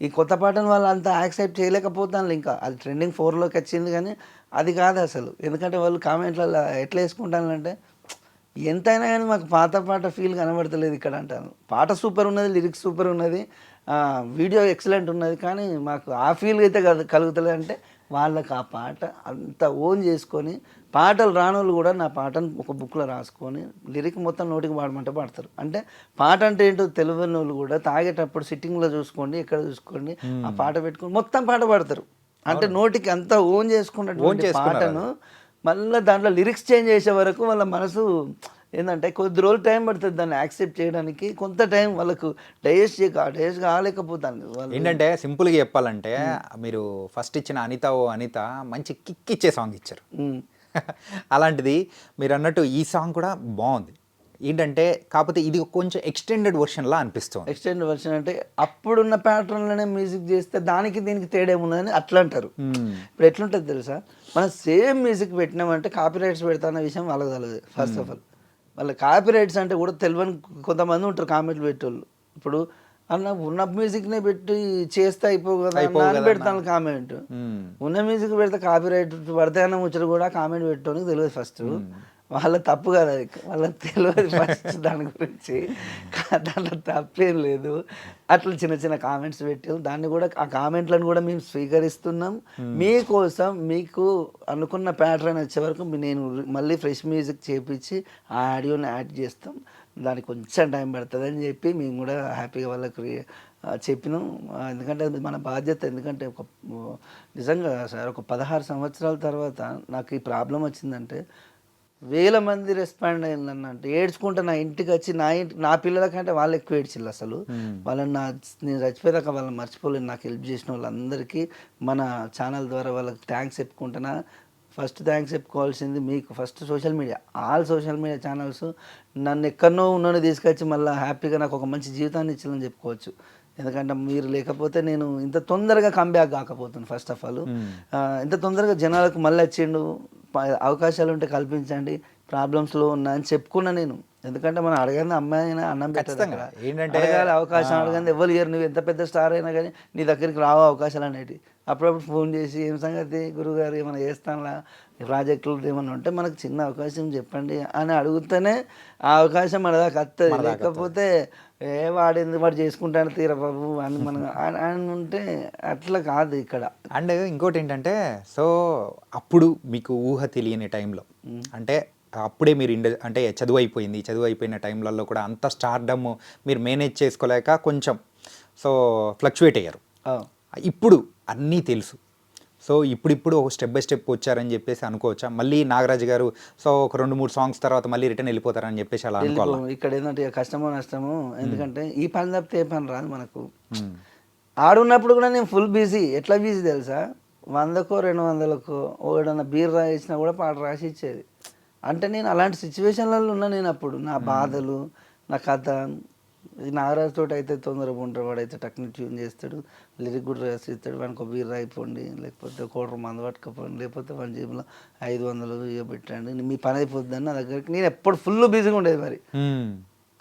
ఈ కొత్త పాటను వాళ్ళు అంతా యాక్సెప్ట్ చేయలేకపోతాను. ఇంకా అది ట్రెండింగ్ 4లోకి వచ్చింది కానీ అది కాదు అసలు. ఎందుకంటే వాళ్ళు కామెంట్లలో ఎట్లా వేసుకుంటానంటే ఎంతైనా కానీ మాకు పాత పాట ఫీల్ కనబడతలేదు ఇక్కడ అంటాను. పాట సూపర్ ఉన్నది, లిరిక్స్ సూపర్ ఉన్నది, వీడియో ఎక్సలెంట్ ఉన్నది, కానీ మాకు ఆ ఫీల్ అయితే కలుగుతలేదు. అంటే వాళ్ళకి ఆ పాట అంత ఓన్ చేసుకొని పాటలు రానోళ్ళు కూడా నా పాటను ఒక బుక్లో రాసుకొని లిరిక్ మొత్తం నోటికి పాడమంటే పాడతారు. అంటే పాట అంటే ఏంటో తెలియని వాళ్ళు కూడా తాగేటప్పుడు సిట్టింగ్లో చూసుకోండి, ఎక్కడ చూసుకోండి, ఆ పాట పెట్టుకొని మొత్తం పాట పాడతారు. అంటే నోటికి అంతా ఓన్ చేసుకున్నటువంటి పాటను మళ్ళీ దాంట్లో లిరిక్స్ చేంజ్ చేసే వరకు వాళ్ళ మనసు ఏంటంటే కొద్ది రోజులు టైం పడుతుంది దాన్ని యాక్సెప్ట్ చేయడానికి. కొంత టైం వాళ్ళకు డైజెస్ట్ కాలేకపోతాను. ఏంటంటే సింపుల్గా చెప్పాలంటే మీరు ఫస్ట్ ఇచ్చిన అనిత ఓ అనిత మంచి కిక్ ఇచ్చే సాంగ్ ఇచ్చారు. అలాంటిది మీరు అన్నట్టు ఈ సాంగ్ కూడా బాగుంది. ఏంటంటే కాకపోతే ఇది కొంచెం ఎక్స్టెండెడ్ వర్షన్లా అనిపిస్తుంది. ఎక్స్టెండెడ్ వర్షన్ అంటే అప్పుడున్న ప్యాటర్న్లోనే మ్యూజిక్ చేస్తే దానికి దీనికి తేడా ఏమున్నదని అట్లా అంటారు. ఇప్పుడు ఎట్లుంటుంది తెలుసా, మనం సేమ్ మ్యూజిక్ పెట్టినామంటే కాపీ రైట్స్ పెడతాన్న విషయం వాళ్ళకి తెలియదు. ఫస్ట్ ఆఫ్ ఆల్ వాళ్ళ కాపీ రైట్స్ అంటే కూడా తెలియని కొంతమంది ఉంటారు కామెంట్లు పెట్టేవాళ్ళు. ఇప్పుడు అన్న ఉన్న మ్యూజిక్నే పెట్టి చేస్తే అయిపోవు కదా అని పెడతాను కామెంట్. ఉన్న మ్యూజిక్ పెడితే కాపీ రైట్ పడితే అన్న ముచ్చట కూడా కామెంట్ పెట్టడానికి తెలియదు ఫస్ట్. వాళ్ళ తప్పు కదా అది, వాళ్ళకి తెలియదు ఫస్ట్ దాని గురించి. దాంట్లో తప్పేం లేదు. అట్లా చిన్న చిన్న కామెంట్స్ పెట్టాం. దాన్ని కూడా ఆ కామెంట్లను కూడా మేము స్వీకరిస్తున్నాం. మీకోసం మీకు అనుకున్న ప్యాటర్న్ వచ్చే వరకు నేను మళ్ళీ ఫ్రెష్ మ్యూజిక్ చేపించి ఆ ఆడియోని యాడ్ చేస్తాం. దానికి కొంచెం టైం పడుతుంది అని చెప్పి మేము కూడా హ్యాపీగా వాళ్ళకి చెప్పినాం. ఎందుకంటే అది మన బాధ్యత. ఎందుకంటే నిజంగా సార్ ఒక 16 సంవత్సరాల తర్వాత నాకు ఈ ప్రాబ్లం వచ్చిందంటే 1000 మంది రెస్పాండ్ అయిందన్న. అంటే ఏడ్చుకుంటే నా ఇంటికి వచ్చి నా పిల్లల కంటే వాళ్ళు ఎక్కువ ఏడ్చిల్లు అసలు. వాళ్ళని నేను చచ్చిపోయాక వాళ్ళని మర్చిపోలేను. నాకు హెల్ప్ చేసిన వాళ్ళందరికీ మన ఛానల్ ద్వారా వాళ్ళకి థ్యాంక్స్ చెప్పుకుంటున్నా. ఫస్ట్ థ్యాంక్స్ చెప్పుకోవాల్సింది మీకు, first social media, all social media channels నన్ను ఎక్కడనో ఉన్నోని తీసుకొచ్చి మళ్ళీ హ్యాపీగా నాకు ఒక మంచి జీవితాన్ని ఇచ్చిందని చెప్పుకోవచ్చు. ఎందుకంటే మీరు లేకపోతే నేను ఇంత తొందరగా కంబ్యాక్ కాకపోతుంది. ఫస్ట్ ఆఫ్ ఆల్ ఇంత తొందరగా జనాలకు మళ్ళీ వచ్చిండు, అవకాశాలు ఉంటే కల్పించండి, ప్రాబ్లమ్స్లో ఉన్నా అని చెప్పుకున్నా నేను. ఎందుకంటే మనం అడగంది అమ్మాయి అయినా అన్నం పెట్టాలి, అడగాలి అవకాశం. అడగంది ఎవరు ఇయర్ నువ్వు ఎంత పెద్ద స్టార్ అయినా కానీ నీ దగ్గరికి రావు అవకాశాలు అనేవి. అప్పుడప్పుడు ఫోన్ చేసి ఏం సంగతి గురువుగారు ఏమైనా చేస్తానులా ప్రాజెక్టులు ఏమన్నా ఉంటే మనకు చిన్న అవకాశం చెప్పండి అని అడుగుతూనే ఆ అవకాశం మన దాకా వస్తుంది. లేకపోతే వాడు చేసుకుంటాను తీరా బాబు అని మనం అని ఉంటే అట్లా కాదు ఇక్కడ. అండ్ ఇంకోటి ఏంటంటే సో అప్పుడు మీకు ఊహ తెలియని టైంలో అంటే అప్పుడే మీరు అంటే చదువు అయిపోయిన టైంలలో కూడా అంత స్టార్డమ్ మీరు మేనేజ్ చేసుకోలేక కొంచెం సో ఫ్లక్చువేట్ అయ్యారు. ఇప్పుడు అన్నీ తెలుసు. సో ఇప్పుడు స్టెప్ బై స్టెప్ వచ్చారని చెప్పేసి అనుకోవచ్చా? మళ్ళీ నాగరాజు గారు సో ఒక 2-3 సాంగ్స్ తర్వాత మళ్ళీ రిటర్న్ వెళ్ళిపోతారని చెప్పేసి అలా అనుకోవాలి. ఇక్కడ ఏంటంటే కష్టమో నష్టమో, ఎందుకంటే ఈ పని తప్పితే ఏ పని రాదు మనకు. ఆడున్నప్పుడు కూడా నేను ఫుల్ బిజీ. ఎట్లా బిజీ తెలుసా, 100కో 200కో ఏదన్నా బీర్ రాసినా కూడా పాట రాసి ఇచ్చేది. అంటే నేను అలాంటి సిచ్యువేషన్లలో ఉన్నా. నేను అప్పుడు నా బాధలు, నా కథ, ఇది నాగరాజు తోటి అయితే తొందరగా ఉంటాడు, వాడైతే టక్ని ట్యూన్ చేస్తాడు, లిరిక్ కూడా రాసి ఇస్తాడు. వానికి ఒక బీర్ అయిపోండి, లేకపోతే కోటర్ మందు పట్టుకపోండి, లేకపోతే మన జేబులో 500 ఇవ్వ పెట్టండి, మీ పని అయిపోద్దని నా దగ్గరికి. నేను ఎప్పుడు ఫుల్ బిజీగా ఉండేది. మరి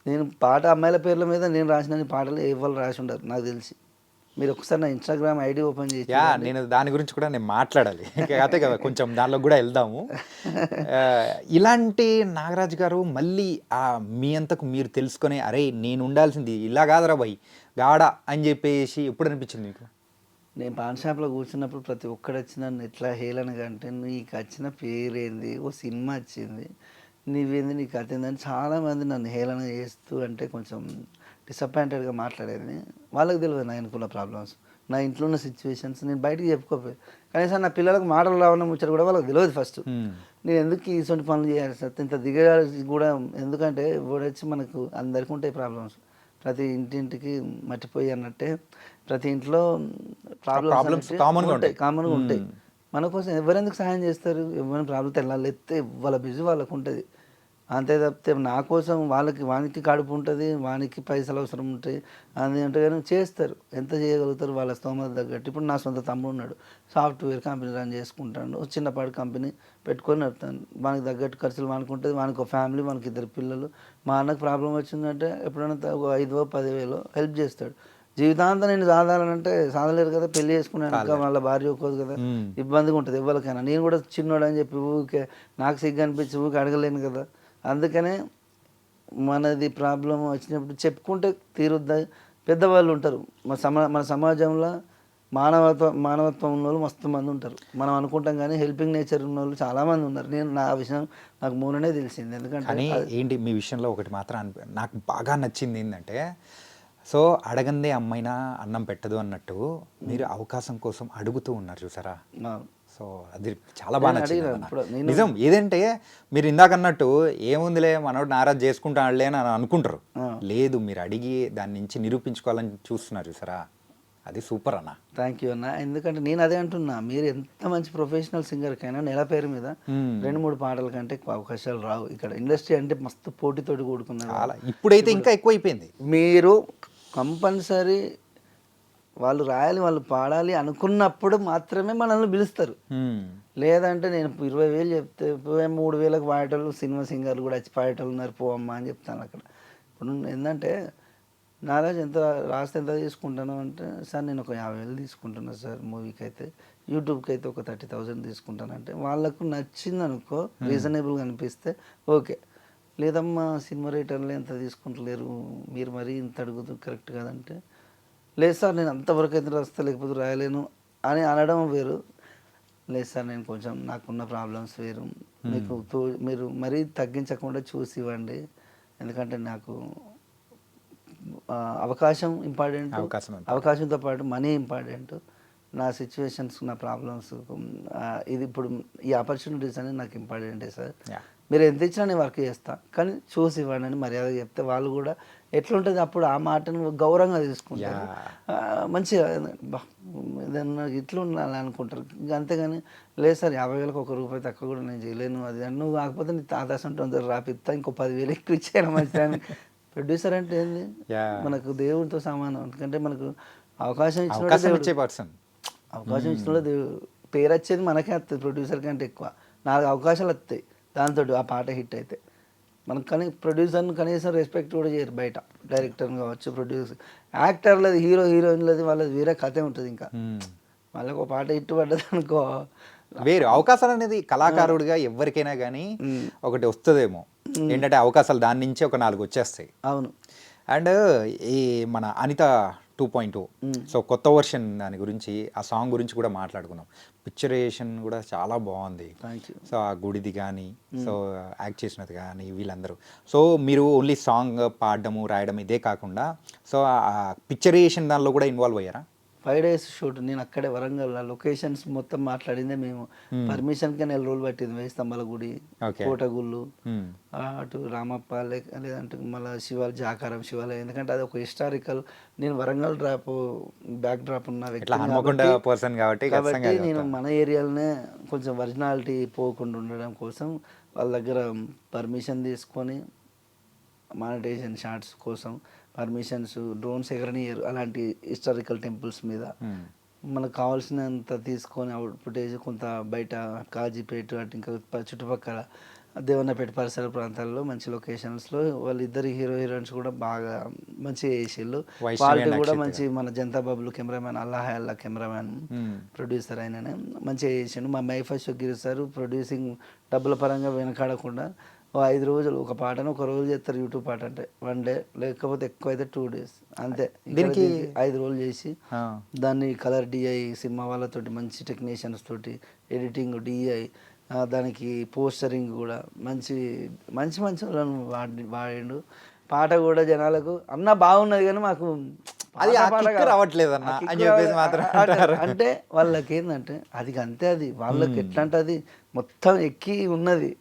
నేను పాట అమ్మాయిల పేర్ల మీద నేను రాసిన పాటలు ఎవరు రాసి ఉండరు నాకు తెలిసి. మీరు ఒకసారి నా ఇన్స్టాగ్రామ్ ఐడి ఓపెన్ చేసి యా నేను దాని గురించి కూడా నేను మాట్లాడాలి. అదే కదా కొంచెం దానిలో కూడా వెళ్దాము. ఆ, ఇలాంటి నాగరాజు గారు మళ్ళీ మీ అంతకు మీరు తెలుసుకొని అరే నేను ఉండాల్సింది ఇలా కాదురా భయ్ గాడా అని చెప్పేసి ఎప్పుడు అనిపించింది మీకు? నేను పాన్ షాప్లో కూర్చున్నప్పుడు ప్రతి ఒక్కడు వచ్చి నన్ను ఎట్లా హేళనగా అంటే, నీకు వచ్చిన పేరేంది, ఓ సినిమా వచ్చింది, నీవేంది, నీకు కథ ఏందని చాలామంది నన్ను హేళన చేస్తూ అంటే కొంచెం డిసప్పాయింటెడ్గా మాట్లాడేది. వాళ్ళకి తెలియదు నా అనుకున్న ప్రాబ్లమ్స్, నా ఇంట్లో ఉన్న సిచ్యువేషన్స్ నేను బయటికి చెప్పుకోపోయి. కనీసం నా పిల్లలకు మాటలు రావడం ముచ్చట కూడా వాళ్ళకి తెలియదు ఫస్ట్. నేను ఎందుకు ఇటువంటి పనులు చేయాలి సార్, ఇంత దిగజాల్సి కూడా ఎందుకంటే వచ్చి మనకు అందరికీ ఉంటాయి ప్రాబ్లమ్స్. ప్రతి ఇంటింటికి మట్టిపోయి అన్నట్టే ప్రతి ఇంట్లో ప్రాబ్లమ్స్ కామన్గా ఉంటాయి. మన కోసం ఎవరెందుకు సహాయం చేస్తారు? ఎవరైనా ప్రాబ్లం తెల్లాలి ఎత్తే వాళ్ళ బిజీ వాళ్ళకు ఉంటుంది. అంతే తప్పితే నా కోసం వానికి కడుపు ఉంటుంది, వానికి పైసలు అవసరం ఉంటాయి, అది అంటే కానీ చేస్తారు. ఎంత చేయగలుగుతారు వాళ్ళ స్తోమత తగ్గట్టు. ఇప్పుడు నా సొంత తమ్ముడు ఉన్నాడు, సాఫ్ట్వేర్ కంపెనీ రన్ చేసుకుంటాడు, చిన్నపాటి కంపెనీ పెట్టుకొని నడుపుతాను. వానికి తగ్గట్టు ఖర్చులు వానికి ఉంటుంది, వానికి ఒక ఫ్యామిలీ, వానికి 2 పిల్లలు. మా అన్నకు ప్రాబ్లం వచ్చిందంటే ఎప్పుడైనా ఒక 5,000-10,000 హెల్ప్ చేస్తాడు. జీవితాంతం నేను సాధాలంటే సాధలేరు కదా, పెళ్లి చేసుకున్నాను ఇంకా వాళ్ళ భార్య ఒక్కోదు కదా, ఇబ్బందిగా ఉంటుంది ఎవరికైనా. నేను కూడా చిన్నోడు అని చెప్పి ఊరికే నాకు సిగ్గు అనిపించి ఊరికి అడగలేను కదా. అందుకనే మనది ప్రాబ్లం వచ్చినప్పుడు చెప్పుకుంటే తీరుద్దా. పెద్దవాళ్ళు ఉంటారు మన సమాజంలో. మానవత్వం ఉన్న వాళ్ళు మస్తు మంది ఉంటారు. మనం అనుకుంటాం కానీ హెల్పింగ్ నేచర్ ఉన్న వాళ్ళు చాలామంది ఉన్నారు. నా విషయం నాకు మూలనే తెలిసింది. ఎందుకంటే కానీ ఏంటి మీ విషయంలో ఒకటి మాత్రం నాకు బాగా నచ్చింది ఏంటంటే, సో అడగందే అమ్మైనా అన్నం పెట్టదు అన్నట్టు మీరు అవకాశం కోసం అడుగుతూ ఉన్నారు చూసారా. సో అది చాలా బాగా నచ్చింది. నిజం ఏదంటే మీరు ఇందాక అన్నట్టు ఏముందిలే మనోడు నారాజు చేసుకుంటాడులే అని అనుకుంటారు. లేదు, మీరు అడిగి దాని నుంచి నిరూపించుకోవాలని చూస్తున్నారు చూసారా, అది సూపర్ అన్న. థ్యాంక్ యూ అన్న. ఎందుకంటే నేను అదే అంటున్నా, మీరు ఎంత మంచి ప్రొఫెషనల్ సింగర్కైనా నెల పేరు మీద 2-3 పాటల కంటే ఎక్కువ అవకాశాలు రావు. ఇక్కడ ఇండస్ట్రీ అంటే మస్తు పోటీతోటి కూడుకున్నారు. ఇప్పుడైతే ఇంకా ఎక్కువైపోయింది. మీరు కంపల్సరీ వాళ్ళు రాయాలి, వాళ్ళు పాడాలి అనుకున్నప్పుడు మాత్రమే మనల్ని పిలుస్తారు. లేదంటే నేను 20,000 చెప్తే 3,000కి పాడేటోళ్ళు సినిమా సింగర్లు కూడా వచ్చి పాడేటోళ్ళు ఉన్నారు, పోవమ్మా అని చెప్తాను అక్కడ. ఇప్పుడు ఏంటంటే నారాజ్ ఎంత రాస్తే ఎంత తీసుకుంటాను అంటే, సార్ నేను ఒక 50,000 తీసుకుంటున్నాను సార్ మూవీకి అయితే, యూట్యూబ్కి అయితే ఒక 30,000 తీసుకుంటానంటే వాళ్ళకు నచ్చింది అనుకో, రీజనబుల్గా అనిపిస్తే ఓకే. లేదమ్మా సినిమా రేటర్లు ఎంత తీసుకుంటలేరు, మీరు మరీ ఇంత అడుగుతూ కరెక్ట్ కాదంటే, లేదు సార్ నేను అంతవరకు అయితే రాస్తా, లేకపోతే రాయలేను అని అనడం వేరు. లేదు సార్ నేను కొంచెం నాకున్న ప్రాబ్లమ్స్ వేరు, మీకు మీరు మరీ తగ్గించకుండా చూసి ఇవ్వండి. ఎందుకంటే నాకు అవకాశం ఇంపార్టెంట్, అవకాశంతో పాటు మనీ ఇంపార్టెంట్. నా సిచ్యువేషన్స్, నా ప్రాబ్లమ్స్, ఇది ఇప్పుడు ఈ ఆపర్చునిటీస్ అనేది నాకు ఇంపార్టెంటే సార్. మీరు ఎంత ఇచ్చినా నేను వర్క్ చేస్తా, కానీ చూసి ఇవ్వండి అని మర్యాద చెప్తే వాళ్ళు కూడా ఎట్లుంటుంది అప్పుడు ఆ మాటను గౌరవంగా తీసుకుంటారు. మంచిగా ఏదన్నా ఇట్లా ఉండాలి అనుకుంటారు. ఇంకా అంతేగాని లేదు సార్ 50,000కి ₹1 తక్కువ కూడా నేను చేయలేను, అది నువ్వు కాకపోతే నీ తాతాసు ఉంటుంది రాపిస్తా, ఇంకో 10,000 ఎక్కువ ఇచ్చాను మంచిదాన్ని. ప్రొడ్యూసర్ అంటే ఏంది, మనకు దేవుడితో సమానం. ఎందుకంటే మనకు అవకాశం ఇచ్చిన అవకాశం ఇచ్చిన పేరు వచ్చేది మనకే వస్తుంది, ప్రొడ్యూసర్ కంటే ఎక్కువ. 4 అవకాశాలు వస్తాయి దాంతో ఆ పాట హిట్ అయితే. మనకు కానీ ప్రొడ్యూసర్ని కనీసం రెస్పెక్ట్ కూడా చేయరు బయట. డైరెక్టర్ని కావచ్చు, ప్రొడ్యూసర్, యాక్టర్లది, హీరోయిన్లది వాళ్ళది వేరే కథే ఉంటుంది. ఇంకా వాళ్ళకి ఒక పాట హిట్ పడ్డది అనుకో, వేరు అవకాశాలు అనేది కళాకారుడిగా ఎవరికైనా కానీ ఒకటి వస్తుందేమో. ఏంటంటే అవకాశాలు దాని నుంచి ఒక 4 వచ్చేస్తాయి. అవును. అండ్ ఈ మన అనిత 2.0, సో కొత్త వర్షన్ దాని గురించి, ఆ సాంగ్ గురించి కూడా మాట్లాడుకున్నాం. పిక్చరేషన్ కూడా చాలా బాగుంది. సో ఆ గుడిది కానీ, సో యాక్ట్ చేసినది కానీ వీళ్ళందరూ. సో మీరు ఓన్లీ సాంగ్ పాడడము రాయడం ఇదే కాకుండా, సో ఆ పిక్చరేషన్ దానిలో కూడా ఇన్వాల్వ్ అయ్యారా? 5 days షూట్. నేను అక్కడే వరంగల్ లొకేషన్స్ మొత్తం మాట్లాడిందే మేము. పర్మిషన్కి 4 రోజులు పట్టింది. 1000 స్తంభాల గుడి, కోటగుళ్ళు, అటు రామప్ప, లేదంటే మళ్ళీ జాకారం శివాలయం. ఎందుకంటే అది ఒక హిస్టారికల్. నేను వరంగల్ బ్యాక్ డ్రాప్ ఉన్న వ్యక్తి కాబట్టి నేను మన ఏరియాలోనే కొంచెం ఒరిజినాలిటీ పోకుండా ఉండడం కోసం వాళ్ళ దగ్గర పర్మిషన్ తీసుకొని మానిటైజేషన్ షార్ట్స్ కోసం పర్మిషన్స్, డ్రోన్స్ ఎగరనియరు అలాంటి హిస్టారికల్ టెంపుల్స్ మీద. మనకు కావాల్సినంత తీసుకొని అవుట్ ఫుటేజ్ కొంత బయట కాజీపేట అటు ఇంకా చుట్టుపక్కల దేవన్నపేట పరిసర ప్రాంతాల్లో మంచి లొకేషన్స్లో వాళ్ళిద్దరు హీరోయిన్స్ కూడా బాగా మంచిగా చేసిళ్ళు. క్వాలిటీ కూడా మంచి, మన జనతా బాబులు కెమెరామ్యాన్ అల్లా కెమెరామ్యాన్ ప్రొడ్యూసర్ అయిననే మంచిగా చేసిండు. మా మైఫస్ట్ గిరి సార్ ప్రొడ్యూసింగ్ డబ్బుల పరంగా వెనకాడకుండా 5 రోజులు ఒక పాటను ఒక రోజు చేస్తారు. యూట్యూబ్ పాట అంటే 1 డే, లేకపోతే ఎక్కువైతే 2 days అంతే. దీనికి 5 రోజులు చేసి దాన్ని కలర్ డిఐ సినిమా వాళ్ళతోటి మంచి టెక్నీషియన్స్ తోటి ఎడిటింగ్ డిఐ, దానికి పోస్టరింగ్ కూడా మంచి మంచి మంచి వాళ్ళను వాడిండు. పాట కూడా జనాలకు అన్న బాగున్నది కానీ మాకు అది రావట్లేదు అన్న అని చెప్పేసి మాత్రం అంటే వాళ్ళకి ఏంటంటే అది అంతే, అది వాళ్ళకి ఎట్లా అంటే అది మొత్తం ఎక్కి ఉన్నది.